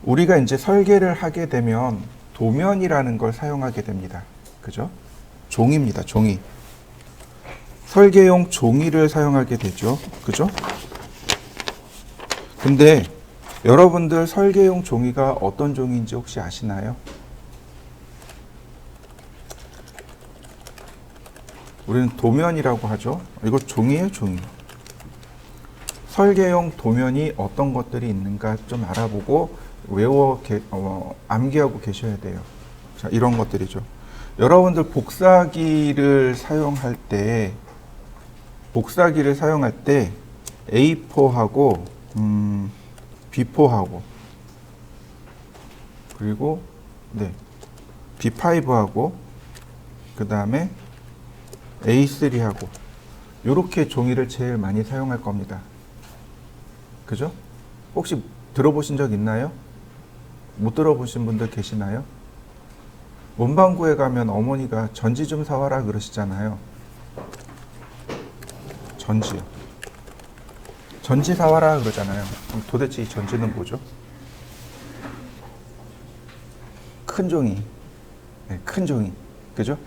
우리가 이제 설계를 하게 되면 도면이라는 걸 사용하게 됩니다. 그죠? 종이입니다. 종이. 설계용 종이를 사용하게 되죠. 그죠? 근데 여러분들 설계용 종이가 어떤 종이인지 혹시 아시나요? 우리는 도면이라고 하죠. 이거 종이에요, 종이. 설계용 도면이 어떤 것들이 있는가 좀 알아보고 암기하고 계셔야 돼요. 자, 이런 것들이죠. 여러분들 복사기를 사용할 때 A4하고 B4하고 그리고 B5하고 그 다음에 A3하고 이렇게 종이를 제일 많이 사용할 겁니다. 그죠? 혹시 들어보신 적 있나요? 못 들어보신 분들 계시나요? 문방구에 가면 어머니가 전지 좀 사와라 그러시잖아요. 전지 사와라 그러잖아요. 그럼 도대체 이 전지는 뭐죠? 큰 종이. 네, 큰 종이. 그죠?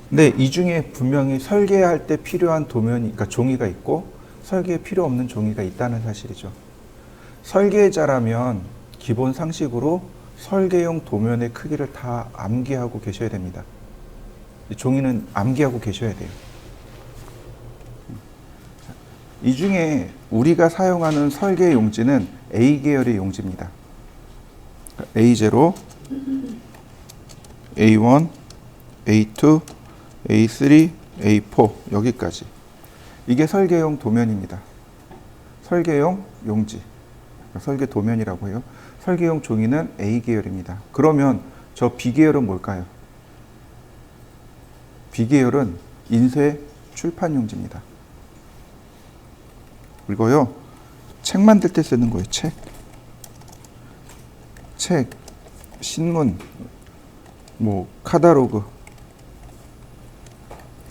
근데 이 중에 분명히 설계할 때 필요한 그러니까 종이가 있고 설계에 필요 없는 종이가 있다는 사실이죠. 설계자라면 기본 상식으로 설계용 도면의 크기를 다 암기하고 계셔야 됩니다. 이 종이는 암기하고 계셔야 돼요. 이 중에 우리가 사용하는 설계 용지는 A 계열의 용지입니다. A0, A1, A2, A3, A4 여기까지. 이게 설계용 도면입니다. 설계용 용지. 설계 도면이라고 해요. 설계용 종이는 A 계열입니다. 그러면 저 B 계열은 뭘까요? B 계열은 인쇄 출판 용지입니다. 이거요. 책 만들 때 쓰는 거예요. 책, 신문, 카탈로그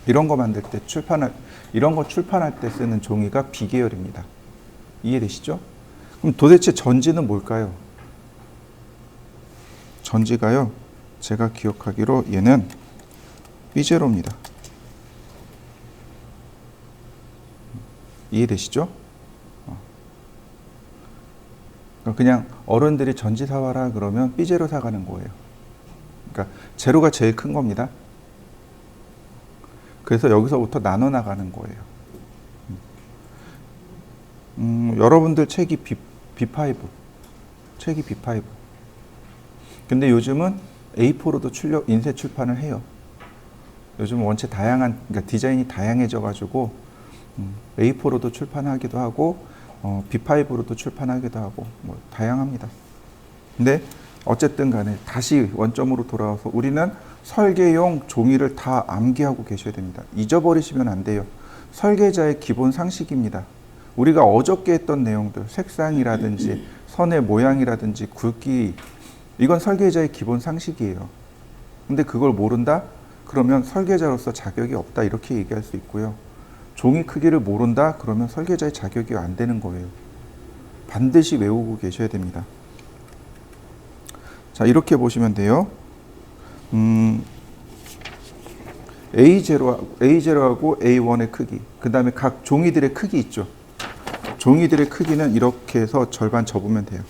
이런 거 만들 때 이런 거 출판할 때 쓰는 종이가 B 계열입니다. 이해되시죠? 그럼 도대체 전지는 뭘까요? 전지가요. 제가 기억하기로 얘는 B0입니다. 이해되시죠? 그냥 어른들이 전지 사와라 그러면 B0 사가는 거예요. 그러니까 제로가 제일 큰 겁니다. 그래서 여기서부터 나눠 나가는 거예요. 여러분들 책이 B5. 근데 요즘은 A4로도 인쇄 출판을 해요. 요즘은 원체 그러니까 디자인이 다양해져 가지고 A4로도 출판하기도 하고 B5로도 출판하기도 하고 다양합니다. 근데 어쨌든 간에 다시 원점으로 돌아와서 우리는 설계용 종이를 다 암기하고 계셔야 됩니다. 잊어버리시면 안 돼요. 설계자의 기본 상식입니다. 우리가 어저께 했던 내용들, 색상이라든지 선의 모양이라든지 굵기, 이건 설계자의 기본 상식이에요. 근데 그걸 모른다? 그러면 설계자로서 자격이 없다 이렇게 얘기할 수 있고요. 종이 크기를 모른다? 그러면 설계자의 자격이 안 되는 거예요. 반드시 외우고 계셔야 됩니다. 자, 이렇게 보시면 돼요. A0하고 A1의 크기, 그 다음에 각 종이들의 크기 있죠. 종이들의 크기는 이렇게 해서 절반 접으면 돼요.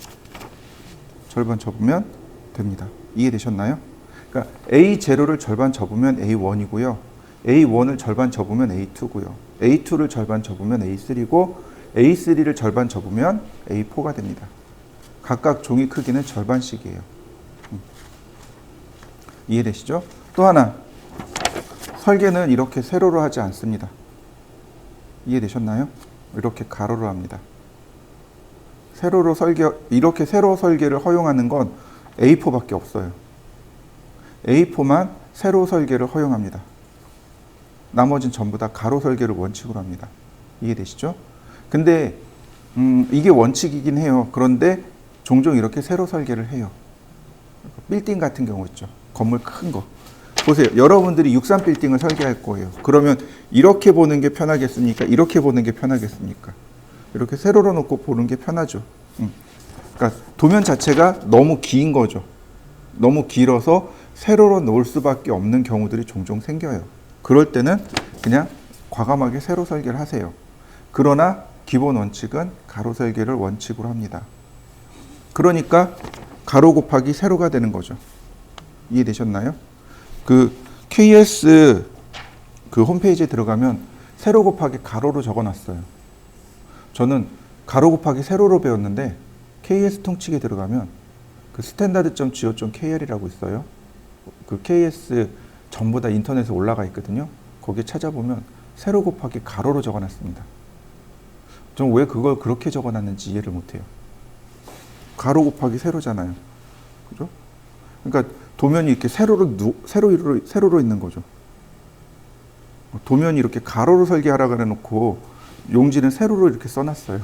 절반 접으면 됩니다. 이해되셨나요? 그러니까 A0를 절반 접으면 A1이고요. A1을 절반 접으면 A2고요. A2를 절반 접으면 A3고 A3를 절반 접으면 A4가 됩니다. 각각 종이 크기는 절반씩이에요. 이해되시죠? 또 하나, 설계는 이렇게 세로로 하지 않습니다. 이해되셨나요? 이렇게 가로로 합니다. 이렇게 세로 설계를 허용하는 건 A4밖에 없어요. A4만 세로 설계를 허용합니다. 나머지는 전부 다 가로 설계를 원칙으로 합니다. 이해되시죠? 근데 이게 원칙이긴 해요. 그런데 종종 이렇게 세로 설계를 해요. 빌딩 같은 경우 있죠. 건물 큰 거. 보세요. 여러분들이 63빌딩을 설계할 거예요. 그러면 이렇게 보는 게 편하겠습니까? 이렇게 보는 게 편하겠습니까? 이렇게 세로로 놓고 보는 게 편하죠. 그러니까 그러니까 도면 자체가 너무 긴 거죠. 너무 길어서 세로로 놓을 수밖에 없는 경우들이 종종 생겨요. 그럴 때는 그냥 과감하게 세로 설계를 하세요. 그러나 기본 원칙은 가로 설계를 원칙으로 합니다. 그러니까 가로 곱하기 세로가 되는 거죠. 이해되셨나요? 그 KS 그 홈페이지에 들어가면 세로 곱하기 가로로 적어놨어요. 저는 가로 곱하기 세로로 배웠는데 KS 통칙에 들어가면 그 standard.go.kr이라고 있어요. 그 KS 전부 다 인터넷에 올라가 있거든요. 거기에 찾아보면 세로 곱하기 가로로 적어놨습니다. 전 왜 그걸 그렇게 적어놨는지 이해를 못해요. 가로 곱하기 세로잖아요. 그죠? 그러니까 도면이 이렇게 세로로 있는 거죠. 도면이 이렇게 가로로 설계하라 그래놓고 용지는 세로로 이렇게 써놨어요.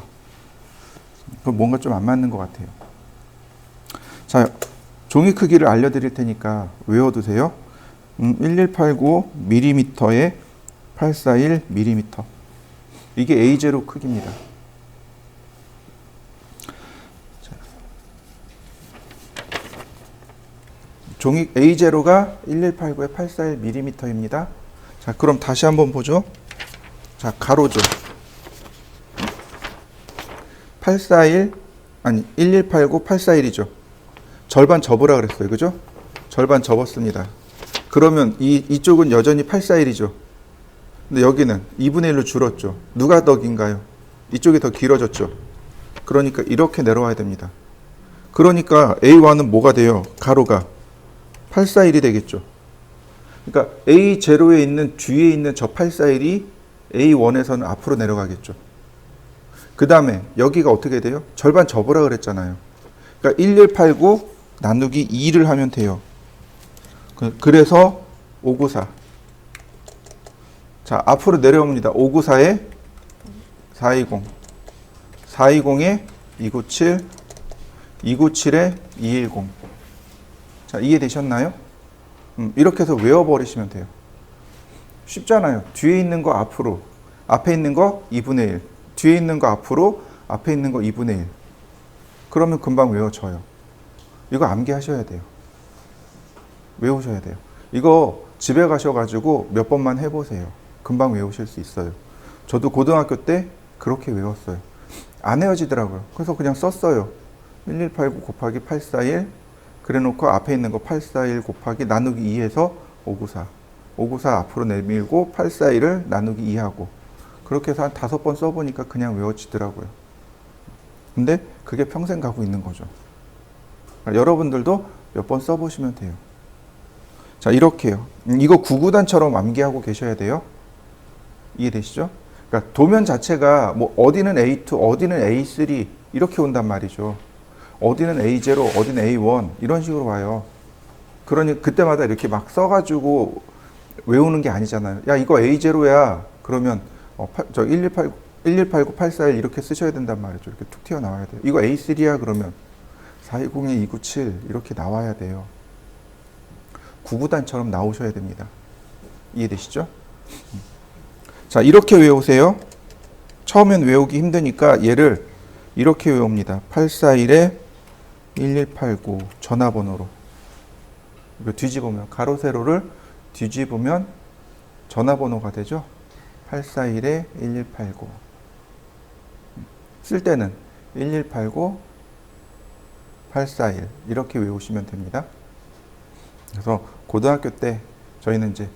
그건 뭔가 좀 안 맞는 것 같아요. 자, 종이 크기를 알려드릴 테니까 외워두세요. 1189mm에 841mm. 이게 A0 크기입니다. 종이 A0가 1189에 841mm입니다. 자, 그럼 다시 한번 보죠. 자, 가로죠. 1189, 841이죠. 절반 접으라 그랬어요. 그죠? 절반 접었습니다. 그러면 이쪽은 여전히 841이죠. 근데 여기는 2분의 1로 줄었죠. 누가 더 긴가요? 이쪽이 더 길어졌죠. 그러니까 이렇게 내려와야 됩니다. 그러니까 A1은 뭐가 돼요? 가로가 841이 되겠죠. 그러니까 A0에 있는 뒤에 있는 저 841이 A1에서는 앞으로 내려가겠죠. 그 다음에 여기가 어떻게 돼요? 절반 접으라 그랬잖아요. 그러니까 1189 나누기 2를 하면 돼요. 그래서 594. 자, 앞으로 내려옵니다. 594에 420. 420에 297. 297에 210. 자, 이해되셨나요? 이렇게 해서 외워버리시면 돼요. 쉽잖아요. 뒤에 있는 거 앞으로, 앞에 있는 거 2분의 1, 뒤에 있는 거 앞으로, 앞에 있는 거 2분의 1. 그러면 금방 외워져요. 이거 암기하셔야 돼요. 외우셔야 돼요. 이거 집에 가셔가지고 몇 번만 해보세요. 금방 외우실 수 있어요. 저도 고등학교 때 그렇게 외웠어요. 안 외워지더라고요. 그래서 그냥 썼어요. 1189 곱하기 841 그래놓고 앞에 있는 거 841 곱하기 나누기 2해서 594. 594 앞으로 내밀고 841을 나누기 2하고 그렇게 해서 한 5번 써보니까 그냥 외워지더라고요. 근데 그게 평생 가고 있는 거죠. 그러니까 여러분들도 몇 번 써보시면 돼요. 자, 이렇게요. 이거 구구단처럼 암기하고 계셔야 돼요. 이해되시죠? 그러니까 도면 자체가 뭐 어디는 A2, 어디는 A3 이렇게 온단 말이죠. 어디는 A0, 어디는 A1 이런 식으로 와요. 그러니 그때마다 이렇게 막 써가지고 외우는 게 아니잖아요. 야, 이거 A0야. 그러면 1189, 841 이렇게 쓰셔야 된단 말이죠. 이렇게 툭 튀어나와야 돼요. 이거 A3야 그러면 420에 297 이렇게 나와야 돼요. 구구단처럼 나오셔야 됩니다. 이해되시죠? 자, 이렇게 외우세요. 처음엔 외우기 힘드니까 얘를 이렇게 외웁니다. 841에 1189 전화번호로. 이거 뒤집으면 가로 세로를 뒤집으면 전화번호가 되죠. 841에 1189. 쓸 때는 1189 841 이렇게 외우시면 됩니다. 그래서 고등학교 때 저희는 이제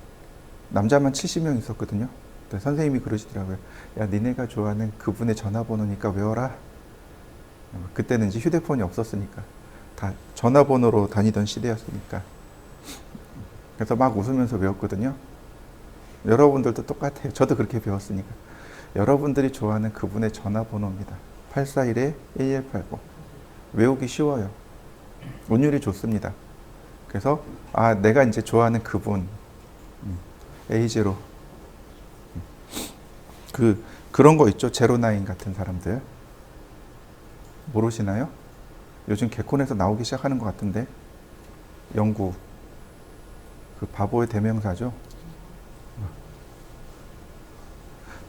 남자만 70명 있었거든요. 선생님이 그러시더라고요. 야, 니네가 좋아하는 그분의 전화번호니까 외워라. 그때는 이제 휴대폰이 없었으니까 다 전화번호로 다니던 시대였으니까. 그래서 막 웃으면서 외웠거든요. 여러분들도 똑같아요. 저도 그렇게 배웠으니까. 여러분들이 좋아하는 그분의 전화번호입니다. 841에 1189. 외우기 쉬워요. 운율이 좋습니다. 그래서 아, 내가 이제 좋아하는 그분 A0 그런 거 있죠. 제로나인 같은 사람들 모르시나요? 요즘 개콘에서 나오기 시작하는 것 같은데 영구 그 바보의 대명사죠.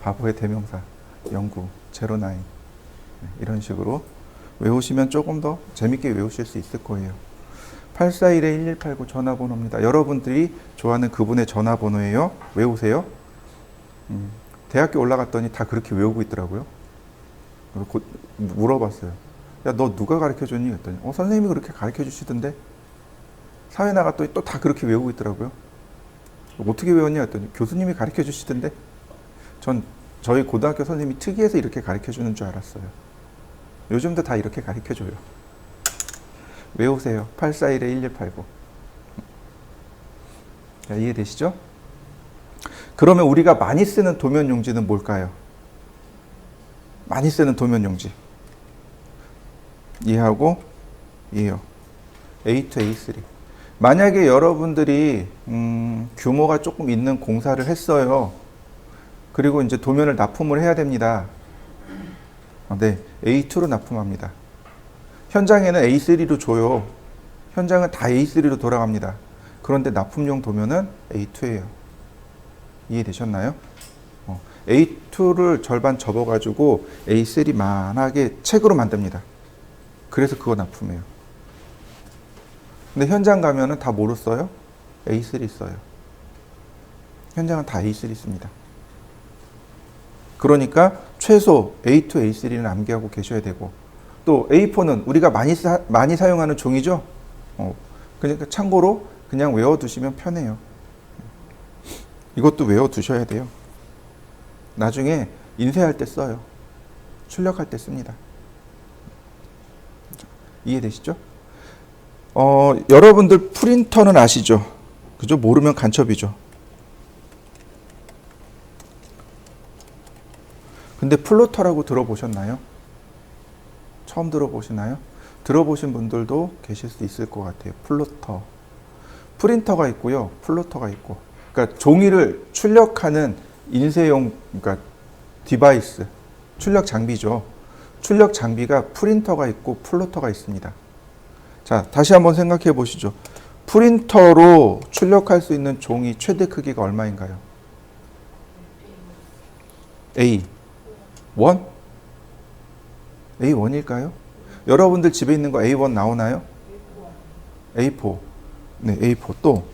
바보의 대명사 영구 제로나인 이런 식으로 외우시면 조금 더 재밌게 외우실 수 있을 거예요. 841-1189 전화번호입니다. 여러분들이 좋아하는 그분의 전화번호예요. 외우세요. 대학교 올라갔더니 다 그렇게 외우고 있더라고요. 물어봤어요. 야, 너 누가 가르쳐줬니? 그랬더니 선생님이 그렇게 가르쳐주시던데. 사회 나갔더니 또 다 그렇게 외우고 있더라고요. 어떻게 외웠냐? 했더니 교수님이 가르쳐주시던데. 저희 고등학교 선생님이 특이해서 이렇게 가르쳐주는 줄 알았어요. 요즘도 다 이렇게 가르쳐줘요. 외우세요. 841-1189. 자, 이해되시죠? 그러면 우리가 많이 쓰는 도면 용지는 뭘까요? 많이 쓰는 도면 용지. 이해하고 이해요. A2, A3. 만약에 여러분들이 규모가 조금 있는 공사를 했어요. 그리고 이제 도면을 납품을 해야 됩니다. 네, A2로 납품합니다. 현장에는 A3로 줘요. 현장은 다 A3로 돌아갑니다. 그런데 납품용 도면은 A2예요. 이해되셨나요? A2를 절반 접어가지고 A3만하게 책으로 만듭니다. 그래서 그거 납품해요. 근데 현장 가면은 다 뭐로 써요? A3 써요. 현장은 다 A3 씁니다. 그러니까 최소 A2, A3는 암기하고 계셔야 되고, 또 A4는 우리가 많이 사용하는 종이죠. 그러니까 참고로 그냥 외워두시면 편해요. 이것도 외워두셔야 돼요. 나중에 인쇄할 때 써요. 출력할 때 씁니다. 이해되시죠? 여러분들 프린터는 아시죠? 그죠? 모르면 간첩이죠. 근데 플로터라고 들어보셨나요? 처음 들어보시나요? 들어보신 분들도 계실 수 있을 것 같아요. 플로터. 프린터가 있고요. 플로터가 있고. 그러니까 종이를 출력하는 인쇄용, 그러니까 디바이스, 출력 장비죠. 출력 장비가 프린터가 있고 플로터가 있습니다. 자, 다시 한번 생각해 보시죠. 프린터로 출력할 수 있는 종이 최대 크기가 얼마인가요? A1? A1일까요? 여러분들 집에 있는 거 A1 나오나요? A4. 네, A4 또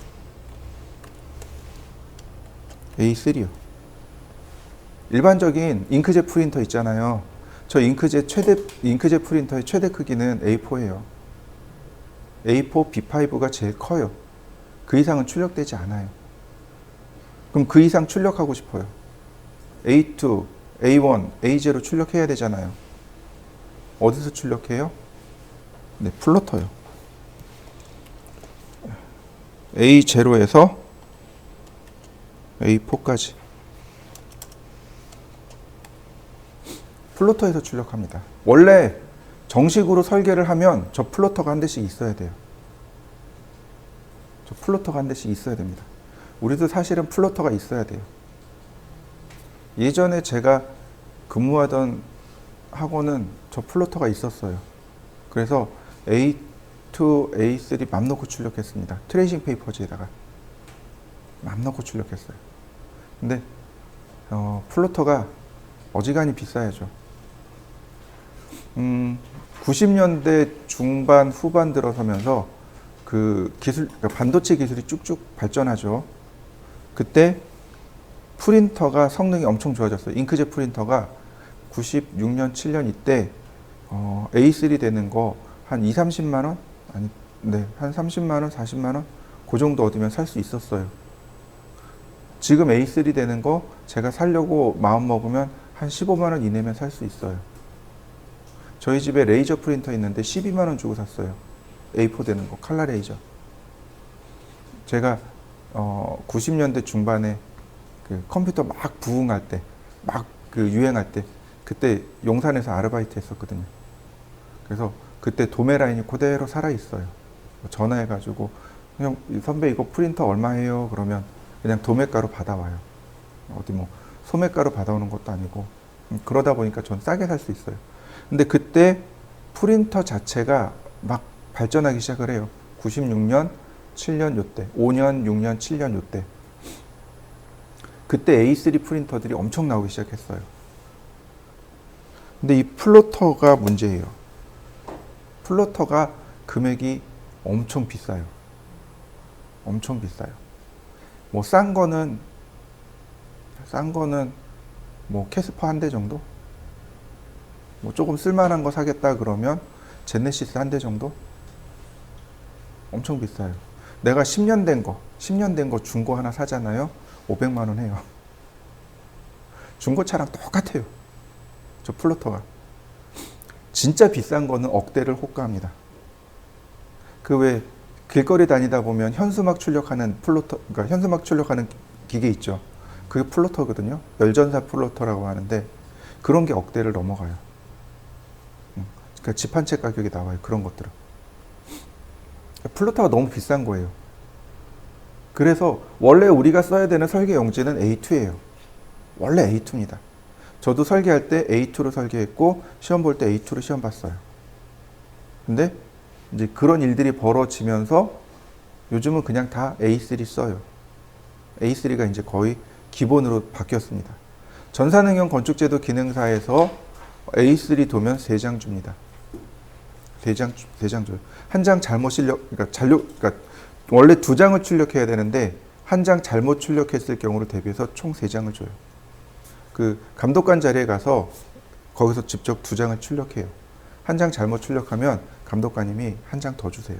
A3요. 일반적인 잉크젯 프린터 있잖아요. 저 잉크젯 프린터의 최대 크기는 A4예요. A4, B5가 제일 커요. 그 이상은 출력되지 않아요. 그럼 그 이상 출력하고 싶어요. A2, A1, A0 출력해야 되잖아요. 어디서 출력해요? 네, 플로터요. A0에서 A4까지. 플로터에서 출력합니다. 원래 정식으로 설계를 하면 저 플로터가 한 대씩 있어야 돼요. 저 플로터가 한 대씩 있어야 됩니다. 우리도 사실은 플로터가 있어야 돼요. 예전에 제가 근무하던 학원은 저 플로터가 있었어요. 그래서 A2, A3 맘 놓고 출력했습니다. 트레이싱 페이퍼지에다가 맘 놓고 출력했어요. 근데 플로터가 어지간히 비싸야죠. 90년대 중반 후반 들어서면서 그 기술, 그러니까 반도체 기술이 쭉쭉 발전하죠. 그때 프린터가 성능이 엄청 좋아졌어요. 잉크젯 프린터가 96년, 7년 이때 A3 되는 거 한 2, 30만 원? 아니, 네, 한 30만 원, 40만 원? 그 정도 얻으면 살 수 있었어요. 지금 A3 되는 거 제가 살려고 마음 먹으면 한 15만 원 이내면 살 수 있어요. 저희 집에 레이저 프린터 있는데 12만 원 주고 샀어요. A4 되는 거, 칼라 레이저. 제가 90년대 중반에 그 컴퓨터 막 부흥할 때, 막 그 유행할 때, 그때 용산에서 아르바이트 했었거든요. 그래서 그때 도매 라인이 그대로 살아있어요. 전화해가지고, 그냥 선배 이거 프린터 얼마예요? 그러면 그냥 도매가로 받아와요. 어디 뭐 소매가로 받아오는 것도 아니고, 그러다 보니까 전 싸게 살 수 있어요. 근데 그때 프린터 자체가 막 발전하기 시작을 해요. 96년, 7년 요때, 5년, 6년, 7년 요때. 그때 A3 프린터들이 엄청 나오기 시작했어요. 근데 이 플로터가 문제예요. 플로터가 금액이 엄청 비싸요. 엄청 비싸요. 뭐 싼 거는 뭐 캐스퍼 한 대 정도? 뭐 조금 쓸만한 거 사겠다 그러면 제네시스 한 대 정도? 엄청 비싸요. 내가 10년 된 거 중고 하나 사잖아요. 500만 원 해요. 중고차랑 똑같아요. 저 플로터가. 진짜 비싼 거는 억대를 호가합니다. 그 왜 길거리 다니다 보면 현수막 출력하는 플로터, 그러니까 현수막 출력하는 기계 있죠. 그게 플로터거든요. 열전사 플로터라고 하는데 그런 게 억대를 넘어가요. 그러니까 집 한 채 가격이 나와요. 그런 것들은. 플로터가 너무 비싼 거예요. 그래서 원래 우리가 써야 되는 설계 용지는 A2예요. 원래 A2입니다. 저도 설계할 때 A2로 설계했고 시험 볼 때 A2로 시험 봤어요. 근데 이제 그런 일들이 벌어지면서 요즘은 그냥 다 A3 써요. A3가 이제 거의 기본으로 바뀌었습니다. 전산응용 건축제도 기능사에서 A3 도면 3장 줍니다. 3장 줘요. 한 장 잘못 그러니까 원래 2장을 출력해야 되는데 한 장 잘못 출력했을 경우를 대비해서 총 3장을 줘요. 그 감독관 자리에 가서 거기서 직접 2장을 출력해요. 한 장 잘못 출력하면 감독관님이 한 장 더 주세요.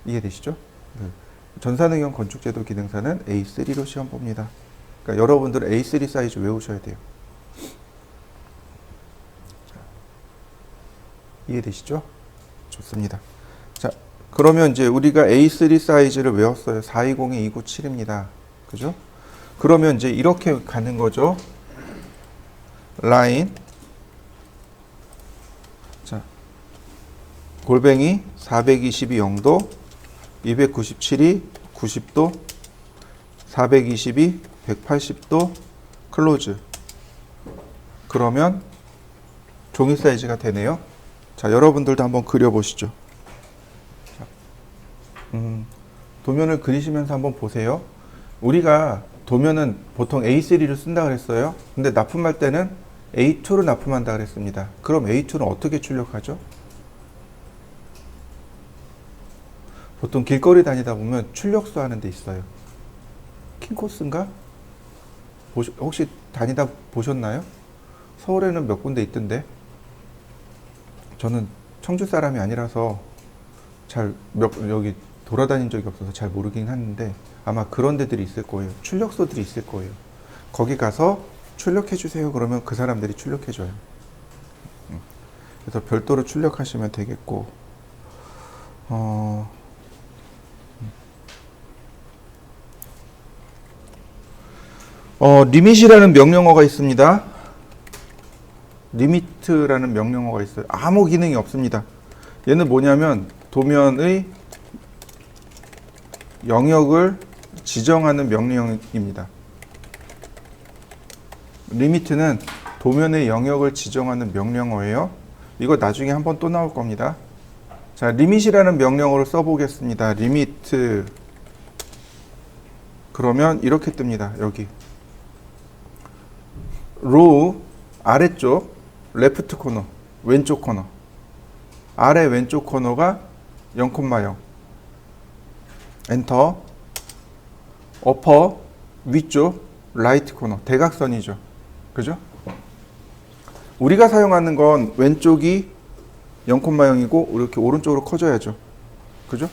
이해되시죠? 전산응용 건축제도 기능사는 A3로 시험 봅니다. 그러니까 여러분들은 A3 사이즈 외우셔야 돼요. 이해되시죠? 좋습니다. 자, 그러면 이제 우리가 A3 사이즈를 외웠어요. 420에 297입니다. 그죠? 그러면 이제 이렇게 가는 거죠. 라인. 자, 골뱅이 420이 0도, 297이 90도, 420이 180도, 클로즈. 그러면 종이 사이즈가 되네요. 자, 여러분들도 한번 그려보시죠. 도면을 그리시면서 한번 보세요. 우리가 도면은 보통 A3를 쓴다 그랬어요. 근데 납품할 때는 A2로 납품한다 그랬습니다. 그럼 A2는 어떻게 출력하죠? 보통 길거리 다니다 보면 출력소 하는 데 있어요. 킹코스인가? 혹시 다니다 보셨나요? 서울에는 몇 군데 있던데. 저는 청주 사람이 아니라서 여기 돌아다닌 적이 없어서 잘 모르긴 하는데 아마 그런 데들이 있을 거예요. 출력소들이 있을 거예요. 거기 가서 출력해 주세요. 그러면 그 사람들이 출력해 줘요. 그래서 별도로 출력하시면 되겠고, 리밋이라는 명령어가 있습니다. 리미트라는 명령어가 있어요. 아무 기능이 없습니다. 얘는 뭐냐면 도면의 영역을 지정하는 명령입니다. 리미트는 도면의 영역을 지정하는 명령어예요. 이거 나중에 한번 또 나올 겁니다. 자, 리밋이라는 명령어를 써보겠습니다. 리미트. 그러면 이렇게 뜹니다. 여기 로우 아래쪽 레프트 코너, 왼쪽 코너. 아래 왼쪽 코너가 0,0. 엔터. 어퍼 위쪽 라이트 코너. 대각선이죠. 그죠? 우리가 사용하는 건 왼쪽이 0,0이고 이렇게 오른쪽으로 커져야죠. 그죠?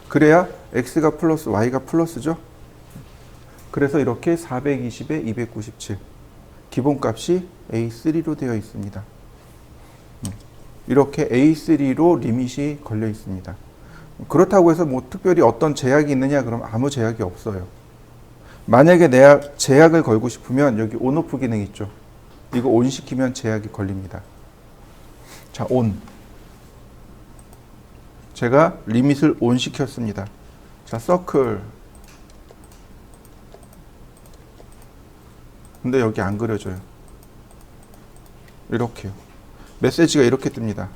그래야 x가 플러스 y가 플러스죠. 그래서 이렇게 420에 297. 기본값이 A3로 되어 있습니다. 이렇게 A3로 리밋이 걸려 있습니다. 그렇다고 해서 뭐 특별히 어떤 제약이 있느냐 그럼 아무 제약이 없어요. 만약에 내가 제약을 걸고 싶으면 여기 온오프 기능 있죠. 이거 온 시키면 제약이 걸립니다. 자, 온. 제가 리밋을 온 시켰습니다. 자, 서클. 근데 여기 안 그려져요. 이렇게요. 메시지가 이렇게 뜹니다.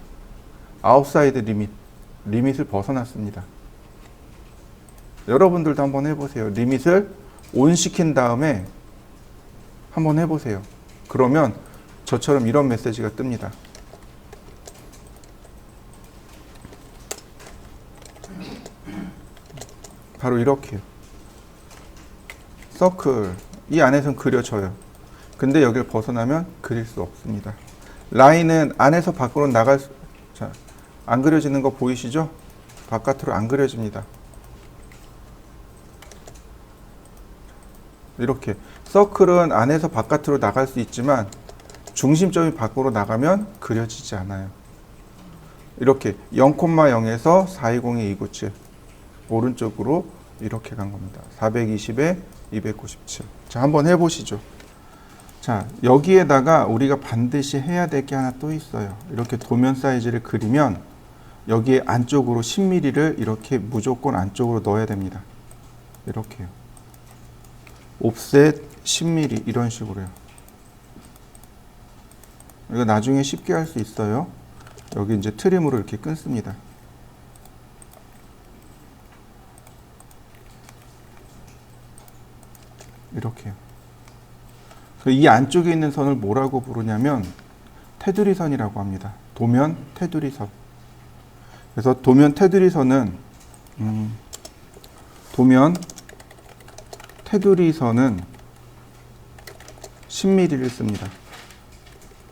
아웃사이드 리밋. 리밋을 벗어났습니다. 여러분들도 한번 해보세요. 리밋을 온 시킨 다음에 한번 해보세요. 그러면 저처럼 이런 메시지가 뜹니다. 바로 이렇게요. 서클. 이 안에선 그려져요. 근데 여기를 벗어나면 그릴 수 없습니다. 라인은 안에서 밖으로 자, 안 그려지는 거 보이시죠? 바깥으로 안 그려집니다. 이렇게. 서클은 안에서 바깥으로 나갈 수 있지만 중심점이 밖으로 나가면 그려지지 않아요. 이렇게 0,0에서 420에 297 오른쪽으로 이렇게 간 겁니다. 420에 297. 자, 한번 해보시죠. 자, 여기에다가 우리가 반드시 해야 될 게 하나 또 있어요. 이렇게 도면 사이즈를 그리면 여기에 안쪽으로 10mm를 이렇게 무조건 안쪽으로 넣어야 됩니다. 이렇게요. 옵셋 10mm 이런 식으로요. 이거 나중에 쉽게 할 수 있어요. 여기 이제 트림으로 이렇게 끊습니다. 이렇게요. 이 안쪽에 있는 선을 뭐라고 부르냐면 테두리 선이라고 합니다. 도면 테두리 선. 그래서 도면 테두리 선은 도면 테두리 선은 10mm를 씁니다.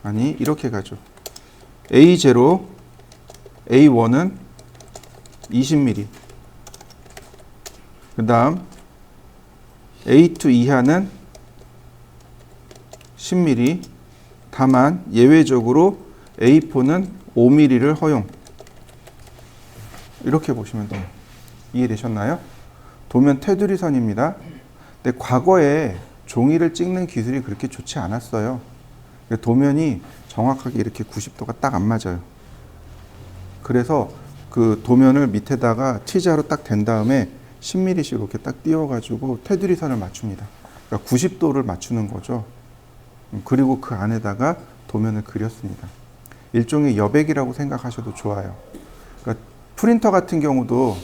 아니, 이렇게 가죠. A0, A1은 20mm. 그 다음 A2 이하는 10mm. 다만 예외적으로 A4는 5mm를 허용. 이렇게 보시면 돼요. 이해되셨나요? 도면 테두리 선입니다. 근데 과거에 종이를 찍는 기술이 그렇게 좋지 않았어요. 도면이 정확하게 이렇게 90도가 딱 안 맞아요. 그래서 그 도면을 밑에다가 T자로 딱 댄 다음에 10mm씩 이렇게 딱 띄워가지고 테두리 선을 맞춥니다. 그러니까 90도를 맞추는 거죠. 그리고 그 안에다가 도면을 그렸습니다. 일종의 여백이라고 생각하셔도 좋아요. 그러니까 프린터 같은 경우도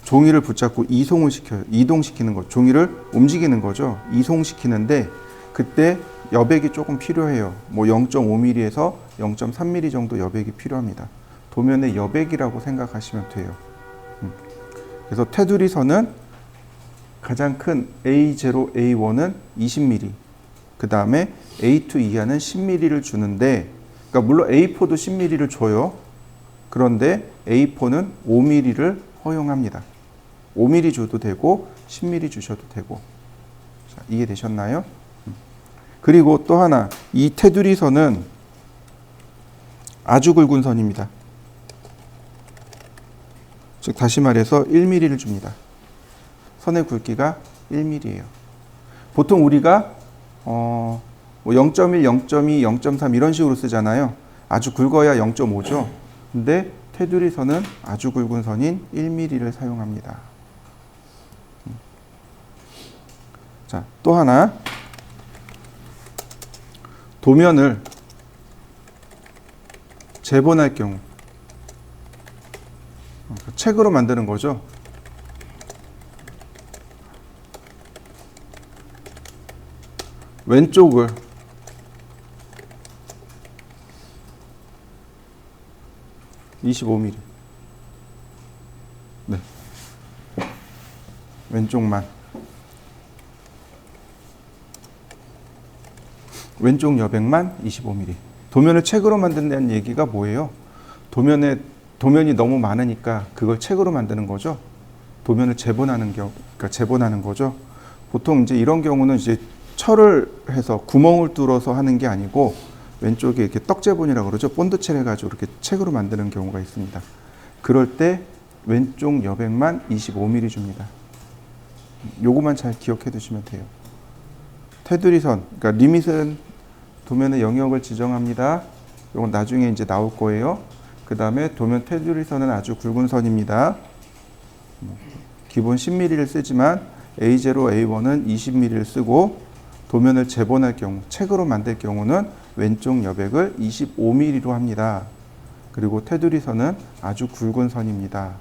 종이를 붙잡고 이송을 시켜요. 이동시키는 거. 종이를 움직이는 거죠. 이송시키는데 그때 여백이 조금 필요해요. 뭐 0.5mm에서 0.3mm 정도 여백이 필요합니다. 도면의 여백이라고 생각하시면 돼요. 그래서 테두리 선은 가장 큰 A0, A1은 20mm. 그 다음에 A2 이하는 10mm를 주는데, 그러니까 물론 A4도 10mm를 줘요. 그런데 A4는 5mm를 허용합니다. 5mm 줘도 되고 10mm 주셔도 되고. 자, 이해되셨나요? 그리고 또 하나, 이 테두리 선은 아주 굵은 선입니다. 즉 다시 말해서 1mm를 줍니다. 선의 굵기가 1mm예요. 보통 우리가 0.1, 0.2, 0.3 이런 식으로 쓰잖아요. 아주 굵어야 0.5죠. 근데 테두리 선은 아주 굵은 선인 1mm를 사용합니다. 자, 또 하나. 도면을 재본할 경우 책으로 만드는 거죠. 왼쪽을 (25mm) 네. 왼쪽만 왼쪽 여백만 25mm. 도면을 책으로 만든다는 얘기가 뭐예요? 도면이 너무 많으니까 그걸 책으로 만드는 거죠. 도면을 재본하는 그러니까 재본하는 거죠. 보통 이제 이런 경우는 이제 철을 해서 구멍을 뚫어서 하는 게 아니고 왼쪽에 이렇게 떡재본이라고 그러죠. 본드칠 해가지고 이렇게 책으로 만드는 경우가 있습니다. 그럴 때 왼쪽 여백만 25mm 줍니다. 요거만 잘 기억해 두시면 돼요. 테두리선, 그러니까 리밋은 도면의 영역을 지정합니다. 이건 나중에 이제 나올 거예요. 그 다음에 도면 테두리선은 아주 굵은 선입니다. 기본 10mm를 쓰지만 A0, A1은 20mm를 쓰고 도면을 재본할 경우, 책으로 만들 경우는 왼쪽 여백을 25mm로 합니다. 그리고 테두리선은 아주 굵은 선입니다.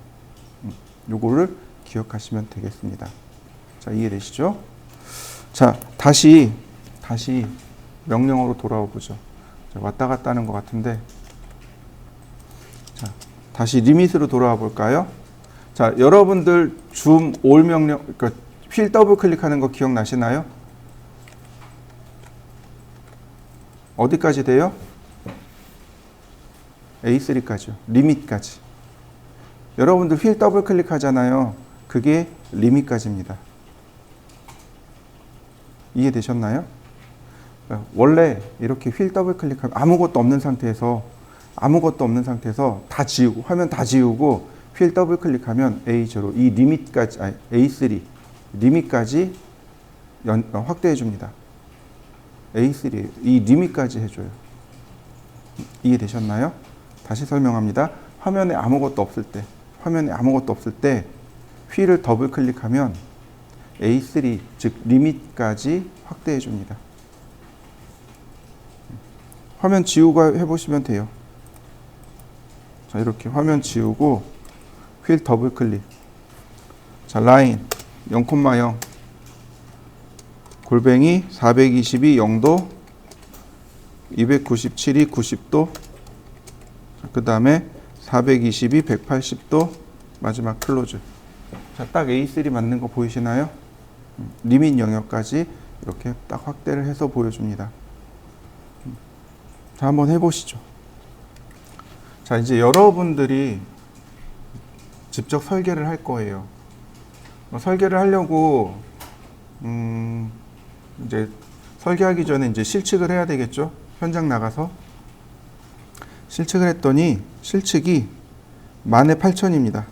요거를 기억하시면 되겠습니다. 자, 이해되시죠? 자, 다시 명령어로 돌아와 보죠. 자, 왔다 갔다 하는 것 같은데, 자, 다시 리밋으로 돌아와 볼까요? 자, 여러분들 줌 올 명령, 그러니까 휠 더블 클릭하는 거 기억나시나요? 어디까지 돼요? A3까지요. 리밋까지. 여러분들 휠 더블 클릭하잖아요. 그게 리밋까지입니다. 이해되셨나요? 원래 이렇게 휠 더블 클릭하면 아무것도 없는 상태에서 다 지우고, 화면 다 지우고 휠 더블 클릭하면 A0, 이 리밋까지, 아니 A3 리밋까지 확대해 줍니다. A3, 이 리밋까지 해줘요. 이해되셨나요? 다시 설명합니다. 화면에 아무것도 없을 때 휠을 더블 클릭하면 A3, 즉 리밋까지 확대해 줍니다. 화면 지우고 해보시면 돼요. 자, 이렇게 화면 지우고 휠 더블 클릭. 자, 라인 0,0 골뱅이 422 0도 297이 90도 그 다음에 422 180도 마지막 클로즈. 자, 딱 A3 맞는 거 보이시나요? 리밋 영역까지 이렇게 딱 확대를 해서 보여줍니다. 자, 한번 해보시죠. 자, 이제 여러분들이 직접 설계를 할 거예요. 설계를 하려고 이제 설계하기 전에 이제 실측을 해야 되겠죠. 현장 나가서 실측을 했더니 실측이 18,000입니다.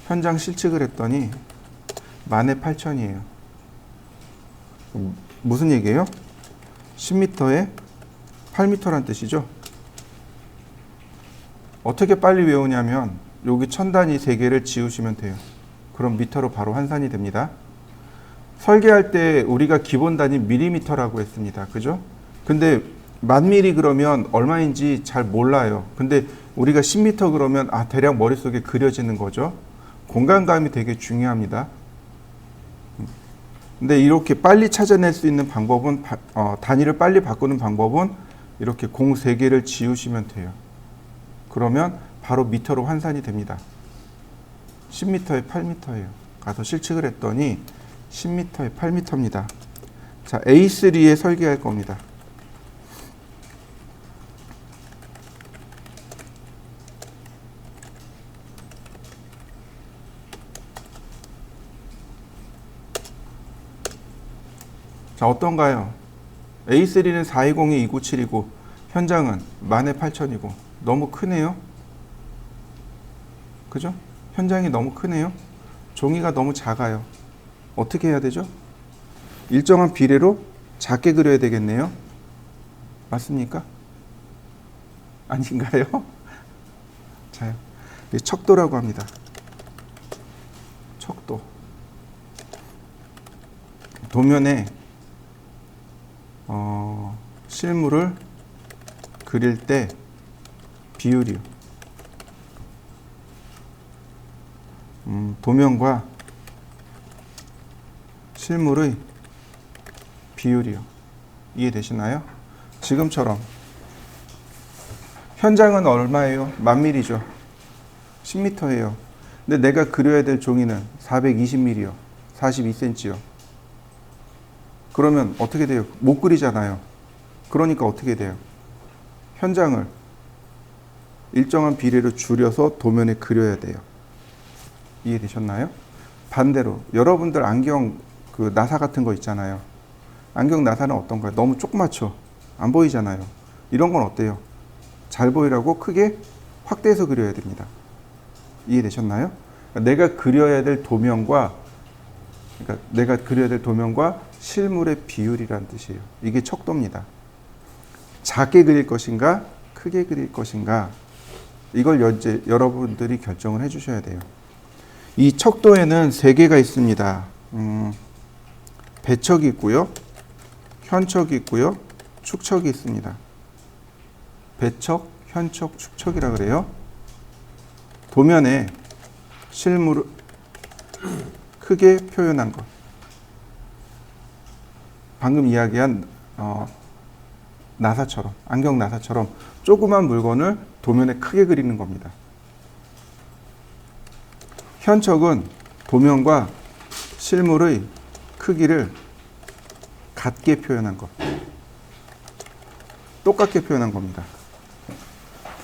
현장 실측을 했더니 18,000이에요. 무슨 얘기예요? 10m에 8m란 뜻이죠. 어떻게 빨리 외우냐면 여기 천단위 3개를 지우시면 돼요. 그럼 미터로 바로 환산이 됩니다. 설계할 때 우리가 기본 단위 밀리미터라고 했습니다. 그죠? 근데 10,000mm 그러면 얼마인지 잘 몰라요. 근데 우리가 10m 그러면 대략 머릿속에 그려지는 거죠. 공간감이 되게 중요합니다. 근데 이렇게 빨리 찾아낼 수 있는 방법은 단위를 빨리 바꾸는 방법은 이렇게 공 3개를 지우시면 돼요. 그러면 바로 미터로 환산이 됩니다. 10m에 8m예요. 가서 실측을 했더니 10m에 8m입니다. 자, A3에 설계할 겁니다. 자, 어떤가요? A3는 420이 297이고 현장은 18,000이고 너무 크네요. 그죠? 현장이 너무 크네요. 종이가 너무 작아요. 어떻게 해야 되죠? 일정한 비례로 작게 그려야 되겠네요. 맞습니까? 아닌가요? 자, 척도라고 합니다. 척도. 도면에 실물을 그릴 때 비율이요. 도면과 실물의 비율이요. 이해되시나요? 지금처럼 현장은 얼마예요? 10,000mm죠. 10m예요. 근데 내가 그려야 될 종이는 420mm요. 42cm요. 그러면 어떻게 돼요? 못 그리잖아요. 그러니까 어떻게 돼요? 현장을 일정한 비례로 줄여서 도면에 그려야 돼요. 이해되셨나요? 반대로 여러분들 안경 그 나사 같은 거 있잖아요. 안경 나사는 어떤가요? 너무 조그맣죠? 안 보이잖아요. 이런 건 어때요? 잘 보이라고 크게 확대해서 그려야 됩니다. 이해되셨나요? 내가 그려야 될 도면과 실물의 비율이란 뜻이에요. 이게 척도입니다. 작게 그릴 것인가, 크게 그릴 것인가, 이걸 이제 여러분들이 결정을 해주셔야 돼요. 이 척도에는 3개가 있습니다. 배척이 있고요, 현척이 있고요, 축척이 있습니다. 배척, 현척, 축척이라 그래요. 도면에 실물을 크게 표현한 것. 방금 이야기한 나사처럼, 안경 나사처럼 조그만 물건을 도면에 크게 그리는 겁니다. 현척은 도면과 실물의 크기를 같게 표현한 것, 똑같게 표현한 겁니다.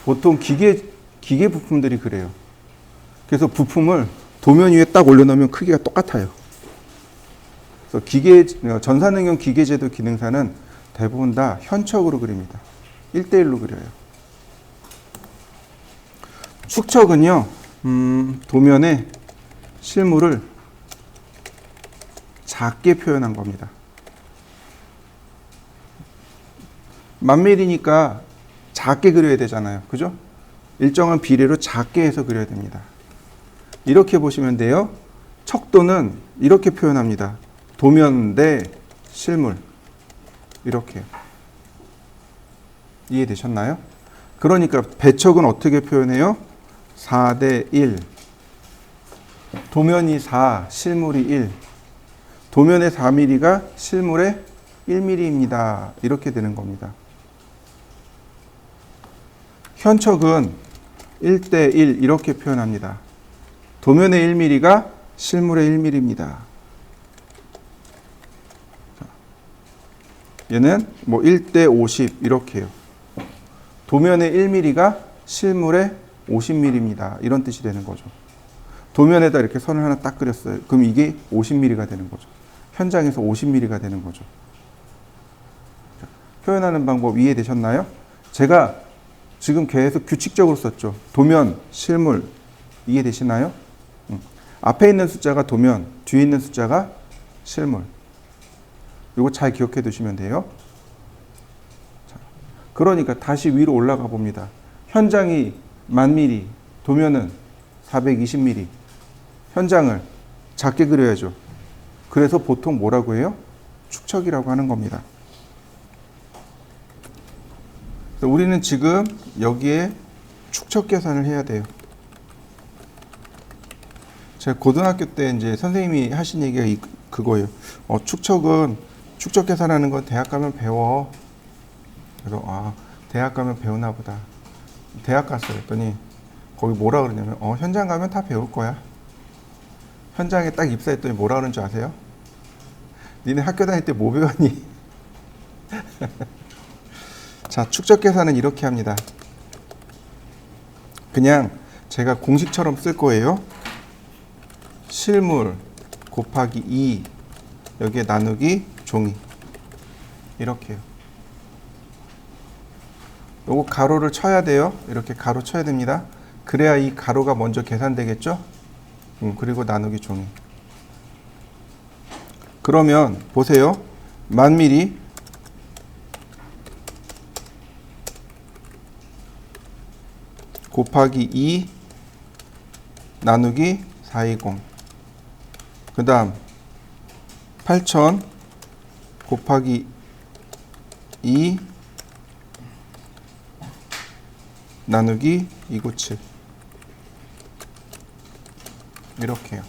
보통 기계 부품들이 그래요. 그래서 부품을 도면 위에 딱 올려놓으면 크기가 똑같아요. 그래서 전산응용 기계제도 기능사는 대부분 다 현척으로 그립니다. 1대1로 그려요. 축척은요, 도면에 실물을 작게 표현한 겁니다. 1000mm니까 작게 그려야 되잖아요. 그죠? 일정한 비례로 작게 해서 그려야 됩니다. 이렇게 보시면 돼요. 척도는 이렇게 표현합니다. 도면 대 실물. 이렇게. 이해되셨나요? 그러니까 배척은 어떻게 표현해요? 4대 1. 도면이 4, 실물이 1. 도면의 4mm가 실물의 1mm입니다. 이렇게 되는 겁니다. 현척은 1대 1 이렇게 표현합니다. 도면의 1mm가 실물의 1mm입니다. 얘는 뭐 1대 50 이렇게 해요. 도면의 1mm가 실물의 50mm입니다. 이런 뜻이 되는 거죠. 도면에다 이렇게 선을 하나 딱 그렸어요. 그럼 이게 50mm가 되는 거죠. 현장에서 50mm가 되는 거죠. 자, 표현하는 방법 이해되셨나요? 제가 지금 계속 규칙적으로 썼죠. 도면, 실물 이해되시나요? 앞에 있는 숫자가 도면, 뒤에 있는 숫자가 실물. 이거 잘 기억해 두시면 돼요. 자, 그러니까 다시 위로 올라가 봅니다. 현장이 10,000mm, 도면은 420mm. 현장을 작게 그려야죠. 그래서 보통 뭐라고 해요? 축척이라고 하는 겁니다. 우리는 지금 여기에 축척 계산을 해야 돼요. 제가 고등학교 때 이제 선생님이 하신 얘기가 그거예요. 축척 계산하는 건 대학 가면 배워. 그래서 대학 가면 배우나 보다. 대학 갔어요. 그랬더니 거기 뭐라 그러냐면 현장 가면 다 배울 거야. 현장에 딱 입사했더니 뭐라 그러는 줄 아세요? 니네 학교 다닐 때 뭐 배웠니? 자, 축척 계산은 이렇게 합니다. 그냥 제가 공식처럼 쓸 거예요. 실물 곱하기 2 여기에 나누기 종이 이렇게요. 요거 가로를 쳐야 돼요. 이렇게 가로 쳐야 됩니다. 그래야 이 가로가 먼저 계산되겠죠? 그리고 나누기 종이. 그러면 보세요. 10,000mm 곱하기 2 나누기 420. 그 다음 8,000 곱하기 2 나누기 297. 이렇게요.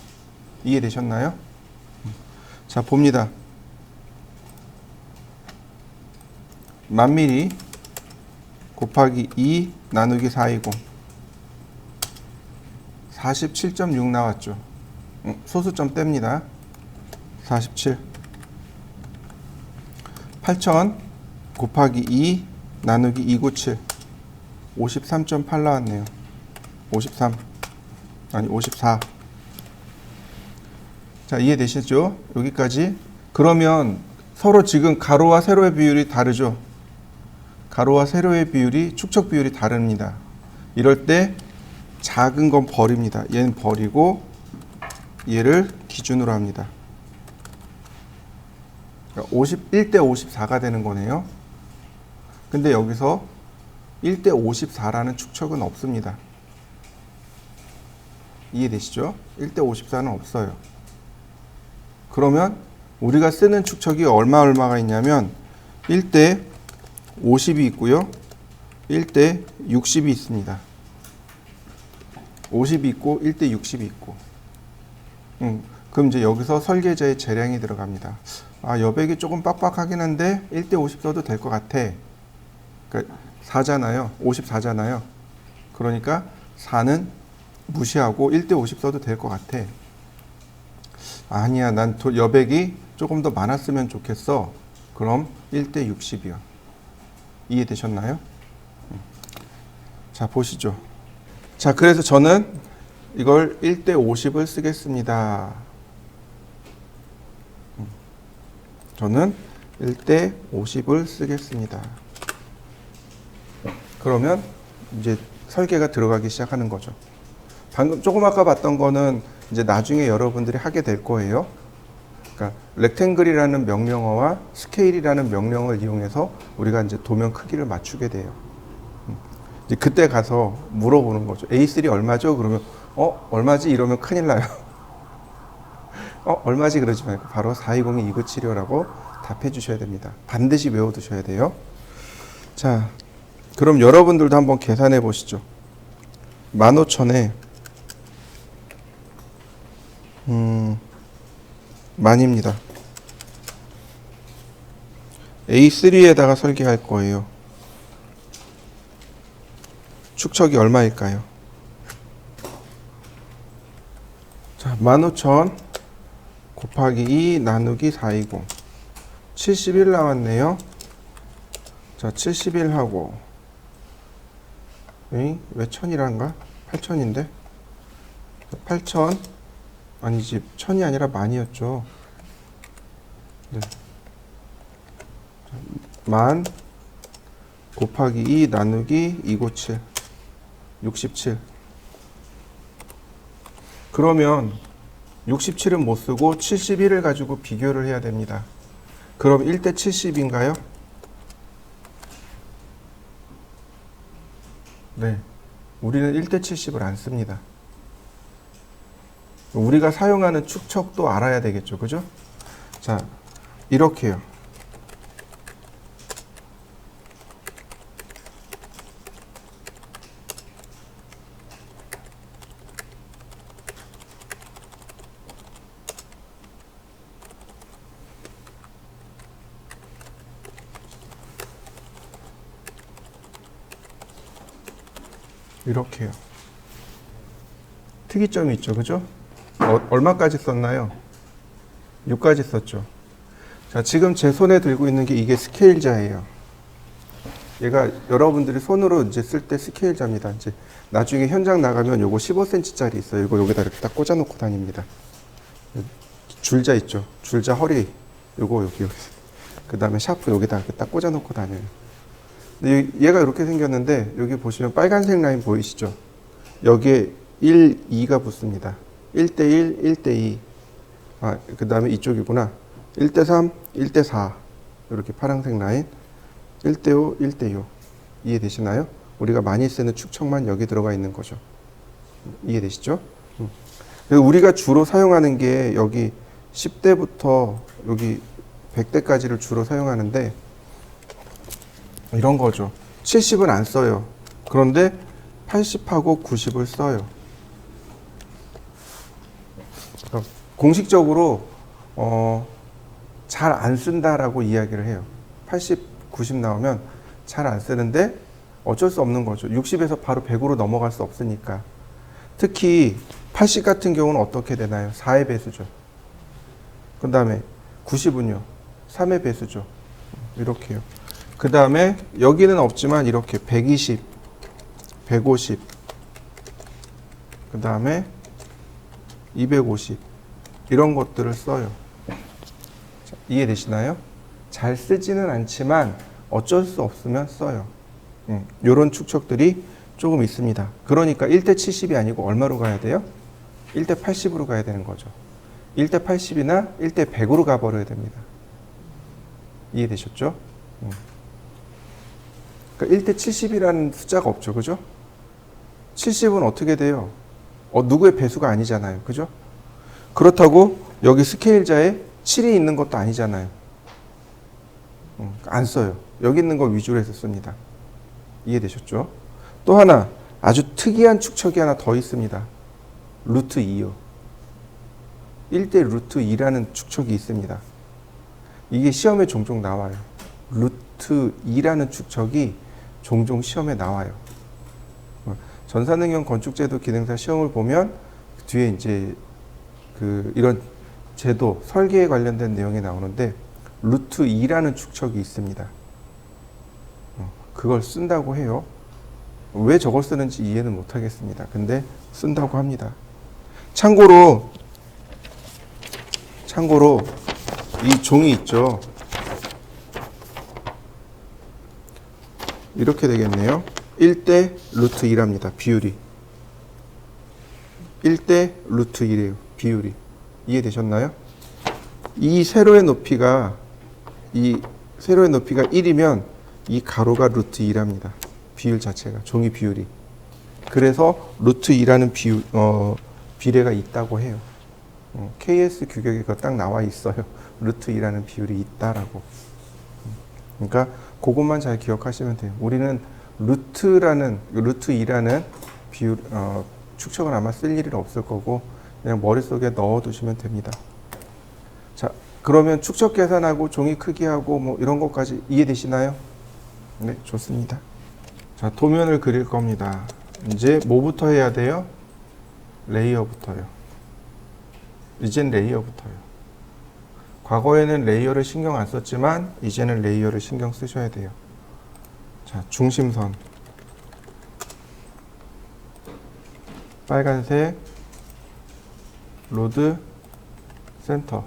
이해되셨나요? 자, 봅니다. 10,000mm 곱하기 2 나누기 420. 47.6 나왔죠. 소수점 뗍니다. 47. 8,000 곱하기 2 나누기 297. 53.8 나왔네요. 53. 아니 54. 자, 이해되시죠? 여기까지. 그러면 서로 지금 가로와 세로의 비율이 다르죠? 가로와 세로의 비율이, 축척 비율이 다릅니다. 이럴 때 작은 건 버립니다. 얘는 버리고 얘를 기준으로 합니다. 그러니까 1대 54가 되는 거네요. 근데 여기서 1대 54라는 축척은 없습니다. 이해되시죠? 1대 54는 없어요. 그러면 우리가 쓰는 축척이 얼마가 있냐면 1대 50이 있고요. 1대 60이 있습니다. 50이 있고 1대 60이 있고. 그럼 이제 여기서 설계자의 재량이 들어갑니다. 아, 여백이 조금 빡빡하긴 한데 1대 50 써도 될 것 같아. 그러니까 4잖아요. 54잖아요. 그러니까 4는 무시하고 1대 50 써도 될 것 같아. 아니야, 난 여백이 조금 더 많았으면 좋겠어. 그럼 1대 60이요. 이해되셨나요? 자, 보시죠. 자, 그래서 저는 이걸 1대 50을 쓰겠습니다. 저는 1대 50을 쓰겠습니다. 그러면 이제 설계가 들어가기 시작하는 거죠. 방금 조금 아까 봤던 거는 이제 나중에 여러분들이 하게 될 거예요. 그러니까 렉탱글이라는 명령어와 스케일이라는 명령어를 이용해서 우리가 이제 도면 크기를 맞추게 돼요. 이제 그때 가서 물어보는 거죠. A3 얼마죠? 그러면 얼마지? 이러면 큰일 나요. 얼마지? 그러지 말고 바로 4202-2975라고 답해 주셔야 됩니다. 반드시 외워두셔야 돼요. 자, 그럼 여러분들도 한번 계산해 보시죠. 15,000에 만입니다. A3에다가 설계할 거예요. 축척이 얼마일까요? 자, 15,000 곱하기 2 나누기 420 71 나왔네요. 자, 71하고 왜 1000이란가? 8000인데 8000 아니지 1000이 아니라 만이었죠. 네. 만 곱하기 2 나누기 257 67. 그러면 67은 못 쓰고 71을 가지고 비교를 해야 됩니다. 그럼 1대 70인가요? 네. 우리는 1대 70을 안 씁니다. 우리가 사용하는 축척도 알아야 되겠죠. 그죠? 자, 이렇게요. 이렇게요. 특이점이 있죠. 그죠? 얼마까지 썼나요? 6까지 썼죠. 자, 지금 제 손에 들고 있는 게 이게 스케일자예요. 얘가 여러분들이 손으로 이제 쓸 때 스케일자입니다. 이제 나중에 현장 나가면 요거 15cm짜리 있어요. 이거 여기다 이렇게 딱 꽂아 놓고 다닙니다. 줄자 있죠. 줄자 허리. 요거 여기. 그 다음에 샤프 여기다 이렇게 딱 꽂아 놓고 다녀요. 근데 얘가 이렇게 생겼는데 여기 보시면 빨간색 라인 보이시죠? 여기에 1, 2가 붙습니다. 1대1, 1대2. 아, 그 다음에 이쪽이구나. 1대3, 1대4. 이렇게 파란색 라인. 1대5, 1대6. 이해되시나요? 우리가 많이 쓰는 축척만 여기 들어가 있는 거죠. 이해되시죠? 그래서 우리가 주로 사용하는 게 여기 10대부터 여기 100대까지를 주로 사용하는데 이런 거죠. 70은 안 써요. 그런데 80하고 90을 써요. 그러니까 공식적으로 잘 안 쓴다라고 이야기를 해요. 80, 90 나오면 잘 안 쓰는데 어쩔 수 없는 거죠. 60에서 바로 100으로 넘어갈 수 없으니까. 특히 80 같은 경우는 어떻게 되나요? 4의 배수죠. 그 다음에 90은요. 3의 배수죠. 이렇게요. 그 다음에 여기는 없지만 이렇게 120, 150, 그 다음에 250 이런 것들을 써요. 자, 이해되시나요? 잘 쓰지는 않지만 어쩔 수 없으면 써요. 이런 축척들이 조금 있습니다. 그러니까 1대 70이 아니고 얼마로 가야 돼요? 1대 80으로 가야 되는 거죠. 1대 80이나 1대 100으로 가버려야 됩니다. 이해되셨죠? 그러니까 1대 70이라는 숫자가 없죠. 그죠? 70은 어떻게 돼요? 누구의 배수가 아니잖아요. 그죠? 그렇다고 여기 스케일자에 7이 있는 것도 아니잖아요. 안 써요. 여기 있는 거 위주로 해서 씁니다. 이해되셨죠? 또 하나 아주 특이한 축척이 하나 더 있습니다. 루트 2요. 1대 루트 2라는 축척이 있습니다. 이게 시험에 종종 나와요. 루트 2라는 축척이 종종 시험에 나와요. 전산응용 건축제도 기능사 시험을 보면 뒤에 이제 이런 제도 설계에 관련된 내용이 나오는데 루트 2라는 축척이 있습니다. 그걸 쓴다고 해요. 왜 저걸 쓰는지 이해는 못하겠습니다. 근데 쓴다고 합니다. 참고로 이 종이 있죠. 이렇게 되겠네요. 1대 루트 2랍니다. 비율이 1대 루트 2래요. 비율이 이해되셨나요? 이 세로의 높이가 1이면 이 가로가 루트 2랍니다. 비율 자체가 종이 비율이. 그래서 루트 2라는 비례가 있다고 해요. KS 규격에 딱 나와 있어요. 루트 2라는 비율이 있다라고. 그러니까 그것만 잘 기억하시면 돼요. 우리는 루트 2라는 비율 축척은 아마 쓸 일이 없을 거고 그냥 머릿속에 넣어두시면 됩니다. 자, 그러면 축척 계산하고 종이 크기하고 뭐 이런 것까지 이해되시나요? 네, 좋습니다. 자, 도면을 그릴 겁니다. 이제 뭐부터 해야 돼요? 레이어부터요. 이젠 레이어부터요. 과거에는 레이어를 신경 안 썼지만 이제는 레이어를 신경 쓰셔야 돼요. 자, 중심선 빨간색 로드 센터.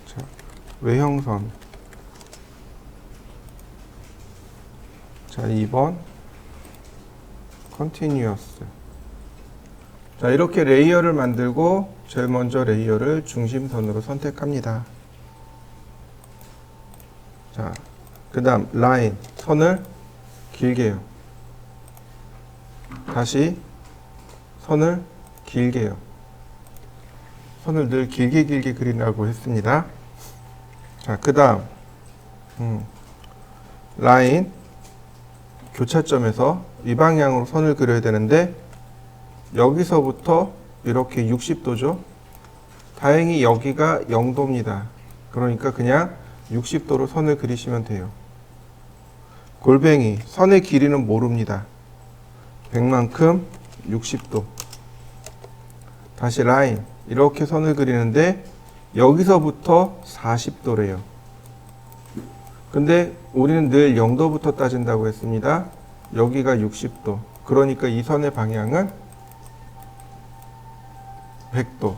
자, 외형선. 자, 2번 컨티뉴어스. 자, 이렇게 레이어를 만들고 제일 먼저 레이어를 중심선으로 선택합니다. 자, 그 다음 라인, 선을 길게요. 다시 선을 길게요. 선을 늘 길게 그리라고 했습니다. 자, 그 다음 라인 교차점에서 이 방향으로 선을 그려야 되는데 여기서부터 이렇게 60도죠. 다행히 여기가 0도입니다. 그러니까 그냥 60도로 선을 그리시면 돼요. 골뱅이 선의 길이는 모릅니다. 100만큼 60도. 다시 라인 이렇게 선을 그리는데 여기서부터 40도래요. 근데 우리는 늘 0도부터 따진다고 했습니다. 여기가 60도. 그러니까 이 선의 방향은 100도.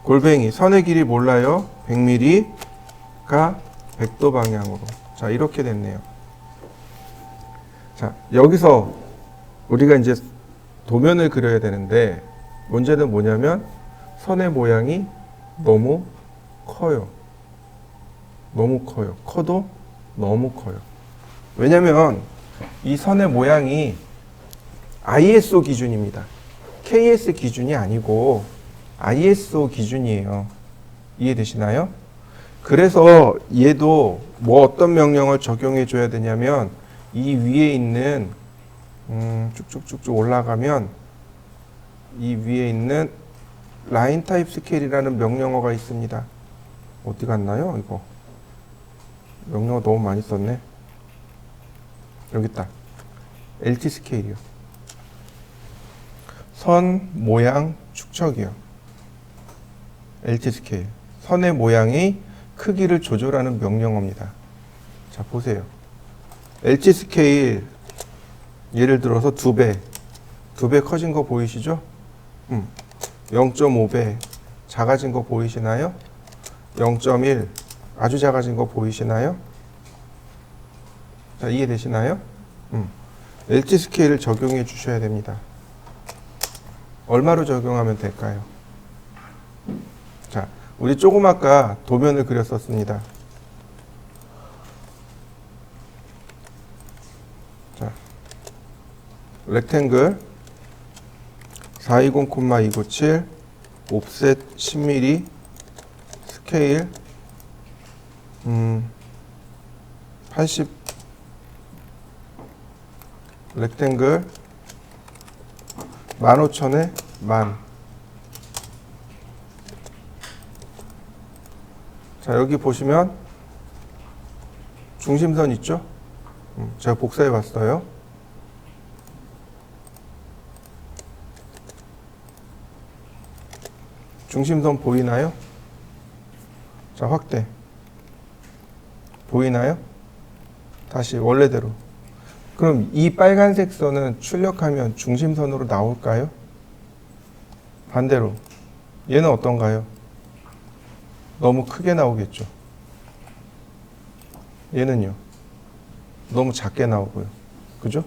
골뱅이 선의 길이 몰라요. 100mm가 100도 방향으로. 자, 이렇게 됐네요. 자, 여기서 우리가 이제 도면을 그려야 되는데 문제는 뭐냐면 선의 모양이 너무 커요. 너무 커요. 커도 너무 커요. 왜냐면 이 선의 모양이 ISO 기준입니다. KS 기준이 아니고 ISO 기준이에요. 이해되시나요? 그래서 얘도 뭐 어떤 명령을 적용해 줘야 되냐면 이 위에 있는 쭉쭉쭉쭉 올라가면 이 위에 있는 라인 타입 스케일이라는 명령어가 있습니다. 어디 갔나요? 이거 명령어 너무 많이 썼네. 여기 있다. LT 스케일이요. 선 모양 축척이요. LT 스케일. 선의 모양의 크기를 조절하는 명령어입니다. 자, 보세요. LT 스케일 예를 들어서 2배 커진 거 보이시죠? 0.5배 작아진 거 보이시나요? 0.1 아주 작아진 거 보이시나요? 자, 이해되시나요? LT 스케일을 적용해 주셔야 됩니다. 얼마로 적용하면 될까요? 자, 우리 조금 아까 도면을 그렸었습니다. 자, 렉탱글 420,297 옵셋 10mm 스케일 80 렉탱글 15,000에 만. 자, 여기 보시면 중심선 있죠? 제가 복사해 봤어요. 중심선 보이나요? 자, 확대. 보이나요? 다시 원래대로. 그럼 이 빨간색 선은 출력하면 중심선으로 나올까요? 반대로. 얘는 어떤가요? 너무 크게 나오겠죠. 얘는요. 너무 작게 나오고요. 그죠?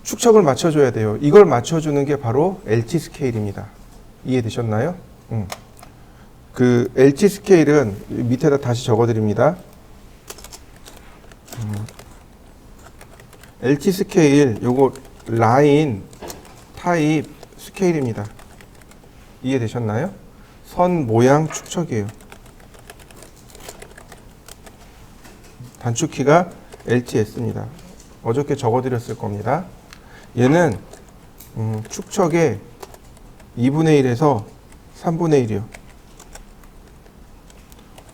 축척을 맞춰줘야 돼요. 이걸 맞춰주는 게 바로 LT 스케일입니다. 이해되셨나요? 그 LT 스케일은 밑에다 다시 적어드립니다. LT 스케일, 요거 라인 타입 스케일입니다. 이해되셨나요? 선 모양 축척이에요. 단축키가 LTS입니다. 어저께 적어드렸을 겁니다. 얘는 축척의 2분의 1에서 3분의 1이요.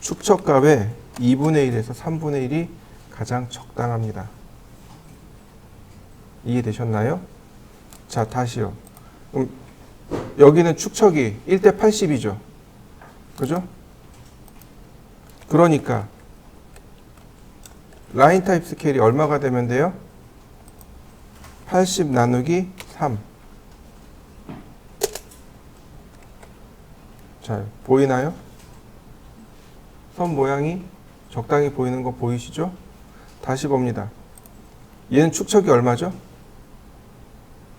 축척값의 2분의 1에서 3분의 1이 가장 적당합니다. 이해되셨나요? 자, 다시요. 그럼 여기는 축척이 1대 80이죠. 그죠? 그러니까 라인 타입 스케일이 얼마가 되면 돼요? 80 나누기 3. 자, 보이나요? 선 모양이 적당히 보이는 거 보이시죠? 다시 봅니다. 얘는 축척이 얼마죠?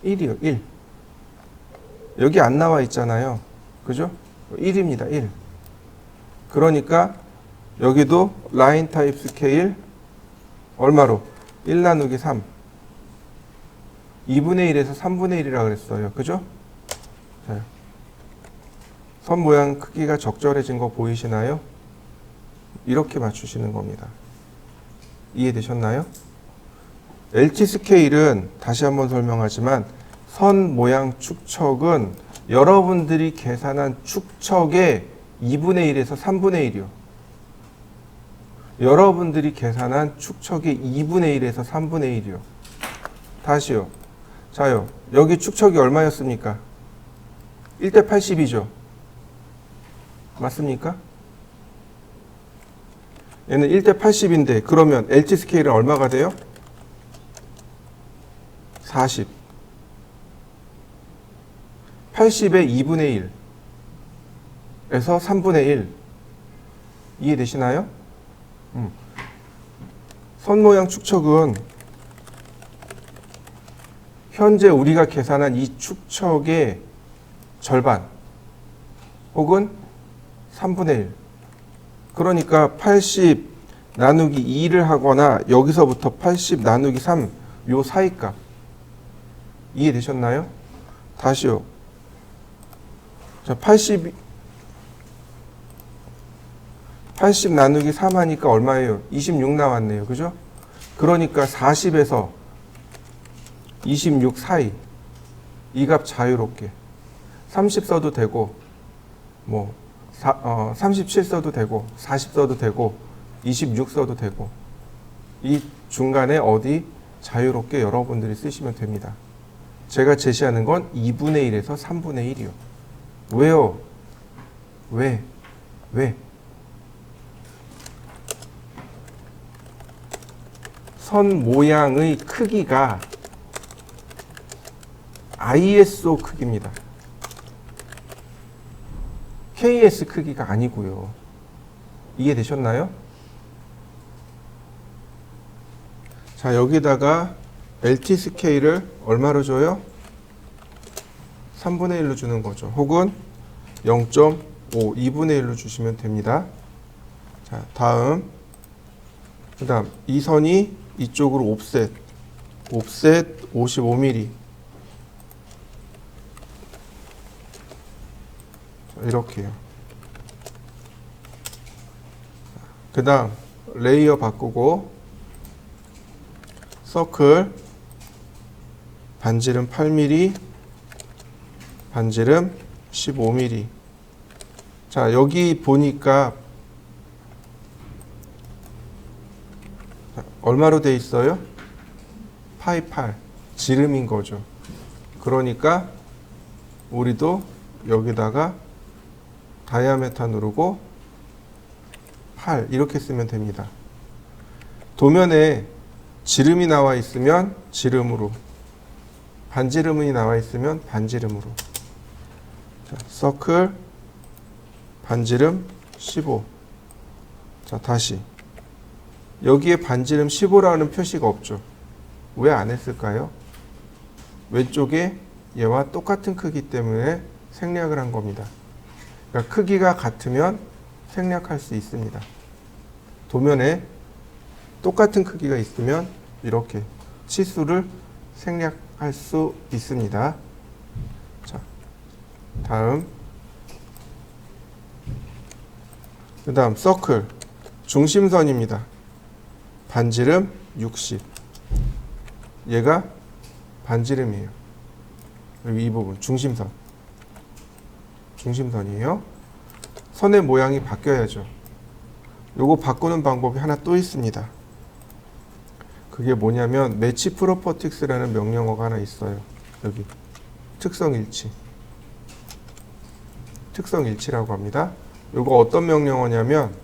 1이요, 1. 여기 안 나와 있잖아요. 그죠? 1입니다, 1. 그러니까 여기도 라인 타입 스케일 얼마로? 1 나누기 3. 2분의 1에서 3분의 1이라 그랬어요. 그죠? 자, 선 모양 크기가 적절해진 거 보이시나요? 이렇게 맞추시는 겁니다. 이해되셨나요? LT 스케일은 다시 한번 설명하지만 선 모양 축척은 여러분들이 계산한 축척의 2분의 1에서 3분의 1이요. 여러분들이 계산한 축척의 2분의 1에서 3분의 1이요. 다시요. 자요. 여기 축척이 얼마였습니까? 1대 80이죠. 맞습니까? 얘는 1대 80인데 그러면 LT 스케일은 얼마가 돼요? 40. 80의 2분의 1에서 3분의 1. 이해되시나요? 선 모양 축척은 현재 우리가 계산한 이 축척의 절반 혹은 3분의 1. 그러니까 80 나누기 2를 하거나 여기서부터 80 나누기 3 요 사이값. 이해되셨나요? 다시요. 자, 80 나누기 3 하니까 얼마예요? 26 나왔네요. 그죠? 그러니까 40에서 26 사이. 이 값 자유롭게. 30 써도 되고, 37 써도 되고, 40 써도 되고, 26 써도 되고, 이 중간에 어디 자유롭게 여러분들이 쓰시면 됩니다. 제가 제시하는 건 2분의 1에서 3분의 1이요. 왜요? 왜? 선 모양의 크기가 ISO 크기입니다. KS 크기가 아니고요. 이해되셨나요? 자, 여기다가 LT 스케일을 얼마로 줘요? 3분의 1로 주는 거죠. 혹은 0.5, 2분의 1로 주시면 됩니다. 자, 다음. 그 다음, 이 선이 이쪽으로 옵셋 55mm. 이렇게요. 그 다음, 레이어 바꾸고, 서클, 반지름 8mm, 반지름 15mm. 자, 여기 보니까 얼마로 돼 있어요? 파이 8. 지름인 거죠. 그러니까 우리도 여기다가 다이아메타 누르고 8 이렇게 쓰면 됩니다. 도면에 지름이 나와 있으면 지름으로, 반지름이 나와 있으면 반지름으로. 자, 서클 반지름 15. 자, 다시 여기에 반지름 15라는 표시가 없죠. 왜 안 했을까요? 왼쪽에 얘와 똑같은 크기 때문에 생략을 한 겁니다. 그러니까 크기가 같으면 생략할 수 있습니다. 도면에 똑같은 크기가 있으면 이렇게 치수를 생략할 수 있습니다. 자, 다음 그 다음 서클 중심선입니다. 반지름 60. 얘가 반지름이에요. 여기 이 부분 중심선이에요. 선의 모양이 바뀌어야죠. 요거 바꾸는 방법이 하나 또 있습니다. 그게 뭐냐면 매치 프로퍼틱스라는 명령어가 하나 있어요. 여기 특성일치라고 합니다. 요거 어떤 명령어냐면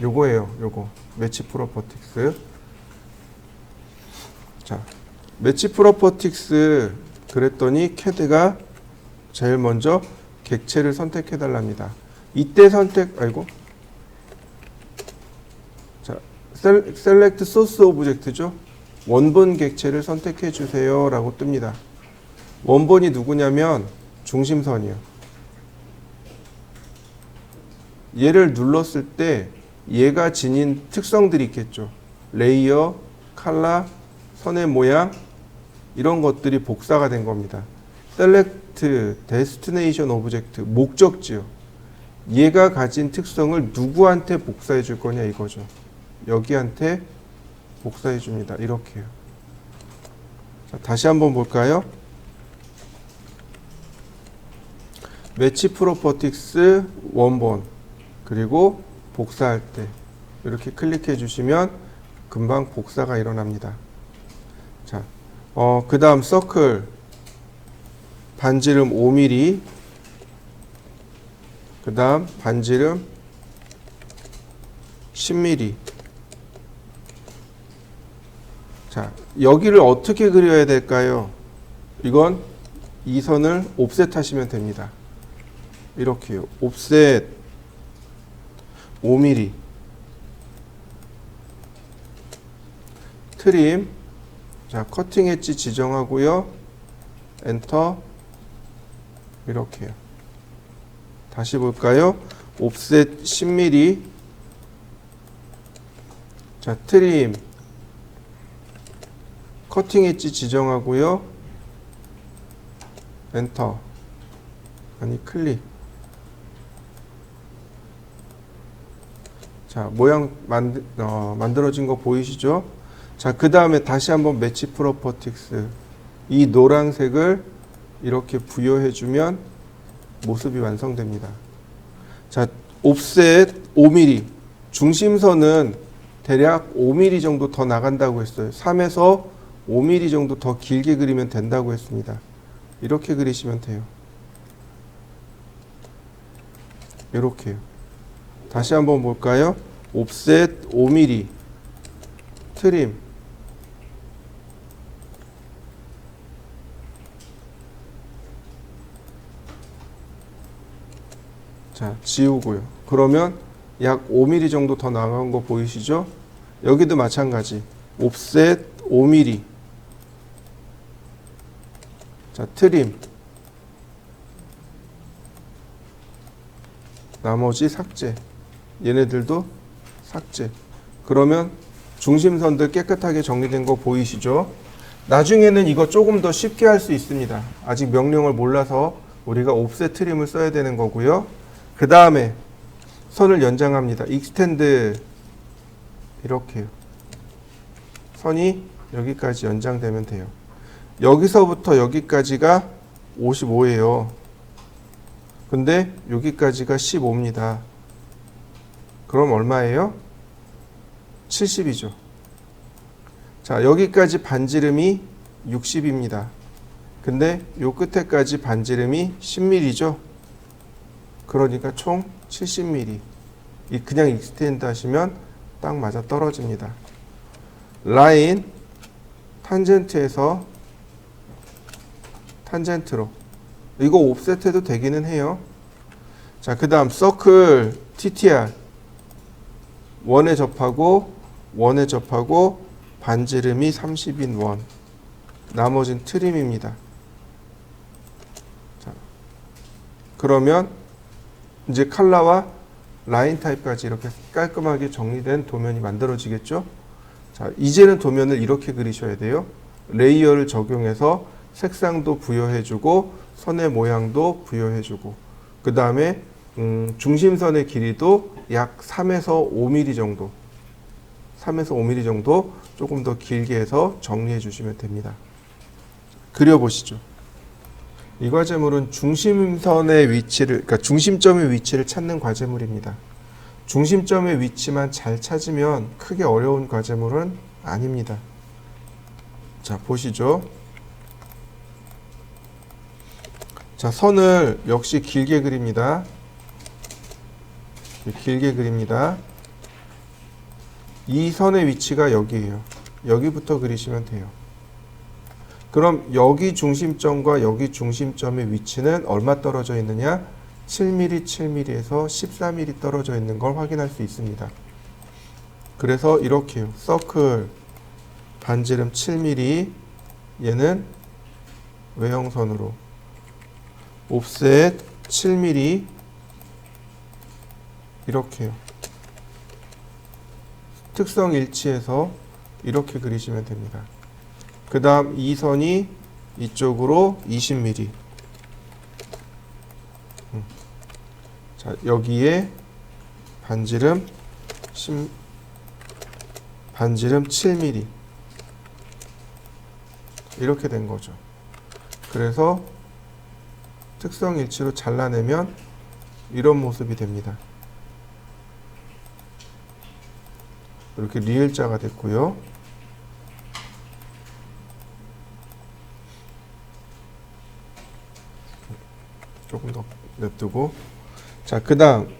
요거예요. 요거 매치 프로퍼틱스. 자, 매치 프로퍼틱스 그랬더니 CAD가 제일 먼저 객체를 선택해 달랍니다. 이때 자, select source object죠. 원본 객체를 선택해 주세요 라고 뜹니다. 원본이 누구냐면 중심선이요. 얘를 눌렀을 때 얘가 지닌 특성들이 있겠죠. 레이어, 컬러, 선의 모양 이런 것들이 복사가 된 겁니다. select destination object 목적지요. 얘가 가진 특성을 누구한테 복사해 줄 거냐 이거죠. 여기한테 복사해 줍니다. 이렇게요. 자, 다시 한번 볼까요? 매치 프로퍼틱스 원본 그리고 복사할 때 이렇게 클릭해 주시면 금방 복사가 일어납니다. 자, 그 다음 서클 반지름 5mm 그 다음 반지름 10mm. 자, 여기를 어떻게 그려야 될까요? 이건 이 선을 옵셋 하시면 됩니다. 이렇게요. 옵셋 5mm. 트림. 자, 커팅 엣지 지정하고요. 엔터. 이렇게요. 다시 볼까요? 옵셋 10mm. 자, 트림. 커팅 엣지 지정하고요. 엔터. 아니, 클릭. 자, 모양 만들어진 거 보이시죠? 자, 그 다음에 다시 한번 매치 프로퍼틱스. 이 노란색을 이렇게 부여해주면 모습이 완성됩니다. 자, 옵셋 5mm. 중심선은 대략 5mm 정도 더 나간다고 했어요. 3에서 5mm 정도 더 길게 그리면 된다고 했습니다. 이렇게 그리시면 돼요. 이렇게요. 다시 한번 볼까요? 옵셋 5mm. 트림. 자, 지우고요. 그러면 약 5mm 정도 더 나간 거 보이시죠? 여기도 마찬가지. 옵셋 5mm. 자, 트림. 나머지 삭제. 얘네들도 삭제. 그러면 중심선들 깨끗하게 정리된 거 보이시죠? 나중에는 이거 조금 더 쉽게 할 수 있습니다. 아직 명령을 몰라서 우리가 옵셋 트림을 써야 되는 거고요. 그 다음에 선을 연장합니다. 익스텐드. 이렇게요. 선이 여기까지 연장되면 돼요. 여기서부터 여기까지가 55예요. 근데 여기까지가 15입니다. 그럼 얼마예요? 70이죠. 자, 여기까지 반지름이 60입니다. 근데 요 끝에까지 반지름이 10mm죠. 그러니까 총 70mm. 그냥 익스텐드 하시면 딱 맞아 떨어집니다. 라인 탄젠트에서 탄젠트로 이거 옵셋해도 되기는 해요. 자, 그 다음 서클 TTR 원에 접하고 반지름이 30인 원, 나머진 트림입니다. 자, 그러면 이제 칼라와 라인 타입까지 이렇게 깔끔하게 정리된 도면이 만들어지겠죠. 자, 이제는 도면을 이렇게 그리셔야 돼요. 레이어를 적용해서 색상도 부여해주고 선의 모양도 부여해주고, 그 다음에 중심선의 길이도 약 3에서 5mm 정도, 3에서 5mm 정도 조금 더 길게 해서 정리해 주시면 됩니다. 그려보시죠. 이 과제물은 중심선의 위치를, 그러니까 중심점의 위치를 찾는 과제물입니다. 중심점의 위치만 잘 찾으면 크게 어려운 과제물은 아닙니다. 자, 보시죠. 자, 선을 역시 길게 그립니다. 길게 그립니다. 이 선의 위치가 여기예요. 여기부터 그리시면 돼요. 그럼 여기 중심점과 여기 중심점의 위치는 얼마 떨어져 있느냐? 7mm, 7mm에서 14mm 떨어져 있는 걸 확인할 수 있습니다. 그래서 이렇게요. 서클 반지름 7mm, 얘는 외형선으로 옵셋 7mm, 이렇게요. 특성 일치해서 이렇게 그리시면 됩니다. 그 다음 이 선이 이쪽으로 20mm. 자, 여기에 반지름 7mm. 이렇게 된 거죠. 그래서 특성 일치로 잘라내면 이런 모습이 됩니다. 이렇게 리을자가 됐고요. 조금 더 냅두고, 자, 그 다음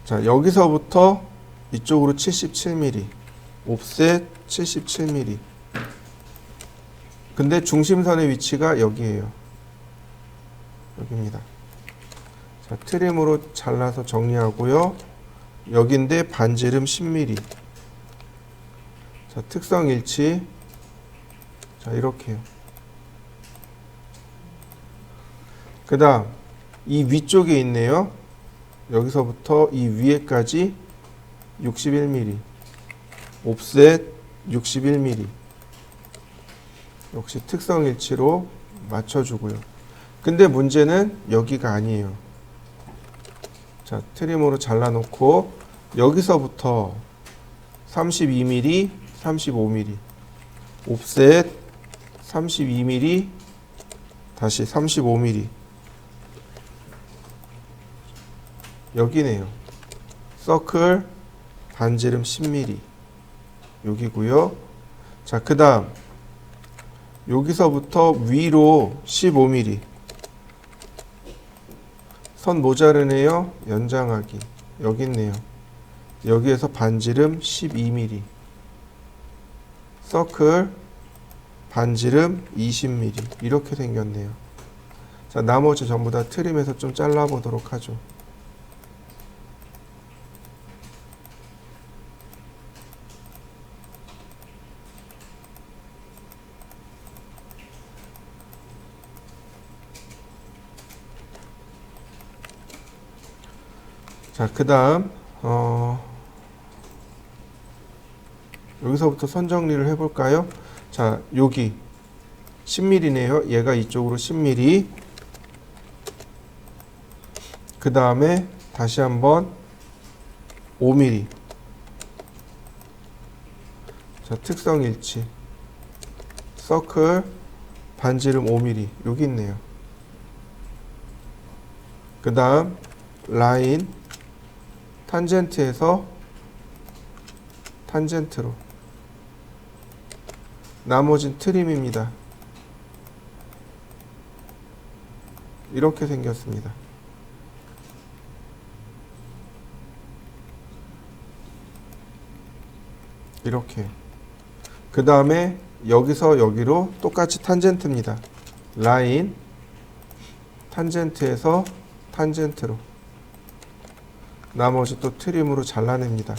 자, 여기서부터 이쪽으로 77mm, 옵셋 77mm. 근데 중심선의 위치가 여기에요. 여기입니다. 자, 트림으로 잘라서 정리하고요. 여기인데 반지름 10mm. 자, 특성 일치. 자, 이렇게요. 그 다음 이 위쪽에 있네요. 여기서부터 이 위에까지 61mm, 옵셋 61mm. 역시 특성 일치로 맞춰주고요. 근데 문제는 여기가 아니에요. 자, 트림으로 잘라놓고 여기서부터 32mm, 35mm, 옵셋 32mm, 다시 35mm. 여기네요. 서클 반지름 10mm. 여기고요. 자, 그 다음 여기서부터 위로 15mm. 선 모자르네요. 연장하기. 여기 있네요. 여기에서 반지름 12mm. 서클 반지름 20mm. 이렇게 생겼네요. 자, 나머지 전부 다 트림해서 좀 잘라보도록 하죠. 자, 그 다음 여기서부터 선 정리를 해볼까요? 자, 여기 10mm네요. 얘가 이쪽으로 10mm. 그 다음에 다시 한번 5mm. 자, 특성 일치. 서클 반지름 5mm 여기 있네요. 그 다음 라인 탄젠트에서 탄젠트로, 나머진 트림입니다. 이렇게 생겼습니다. 이렇게. 그 다음에 여기서 여기로 똑같이 탄젠트입니다. 라인 탄젠트에서 탄젠트로, 나머지 또 트림으로 잘라냅니다.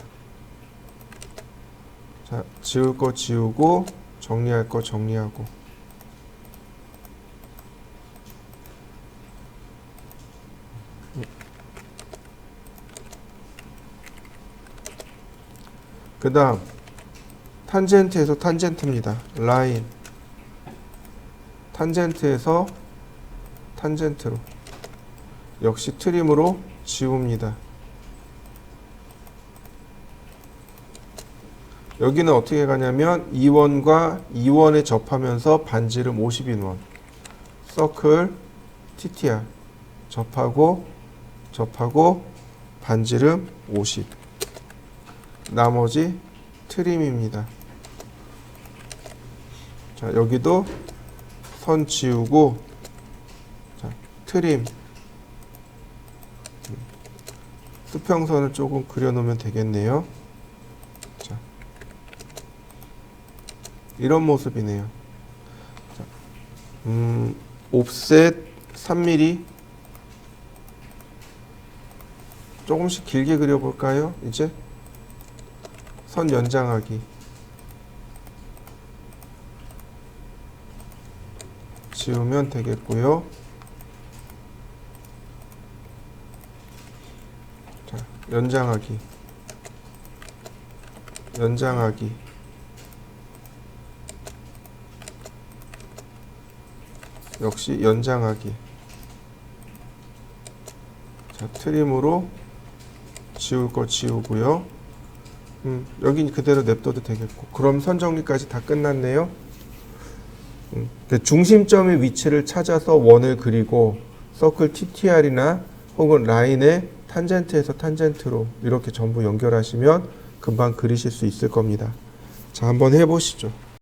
자, 지울 거 지우고 정리할 거 정리하고. 그 다음 탄젠트에서 탄젠트입니다. 라인 탄젠트에서 탄젠트로, 역시 트림으로 지웁니다. 여기는 어떻게 가냐면 2원과 2원에 접하면서 반지름 50인원, 서클 TTR 접하고 반지름 50, 나머지 트림입니다. 자, 여기도 선 지우고, 자, 트림 수평선을 조금 그려놓으면 되겠네요. 자, 이런 모습이네요. 자, 옵셋 3mm 조금씩 길게 그려볼까요? 이제 선 연장하기, 지우면 되겠고요. 자, 연장하기, 역시 연장하기. 자, 트림으로 지울 거 지우고요. 여긴 그대로 냅둬도 되겠고. 그럼 선 정리까지 다 끝났네요. 중심점의 위치를 찾아서 원을 그리고 서클 TTR이나 혹은 라인의 탄젠트에서 탄젠트로 이렇게 전부 연결하시면 금방 그리실 수 있을 겁니다. 자, 한번 해보시죠.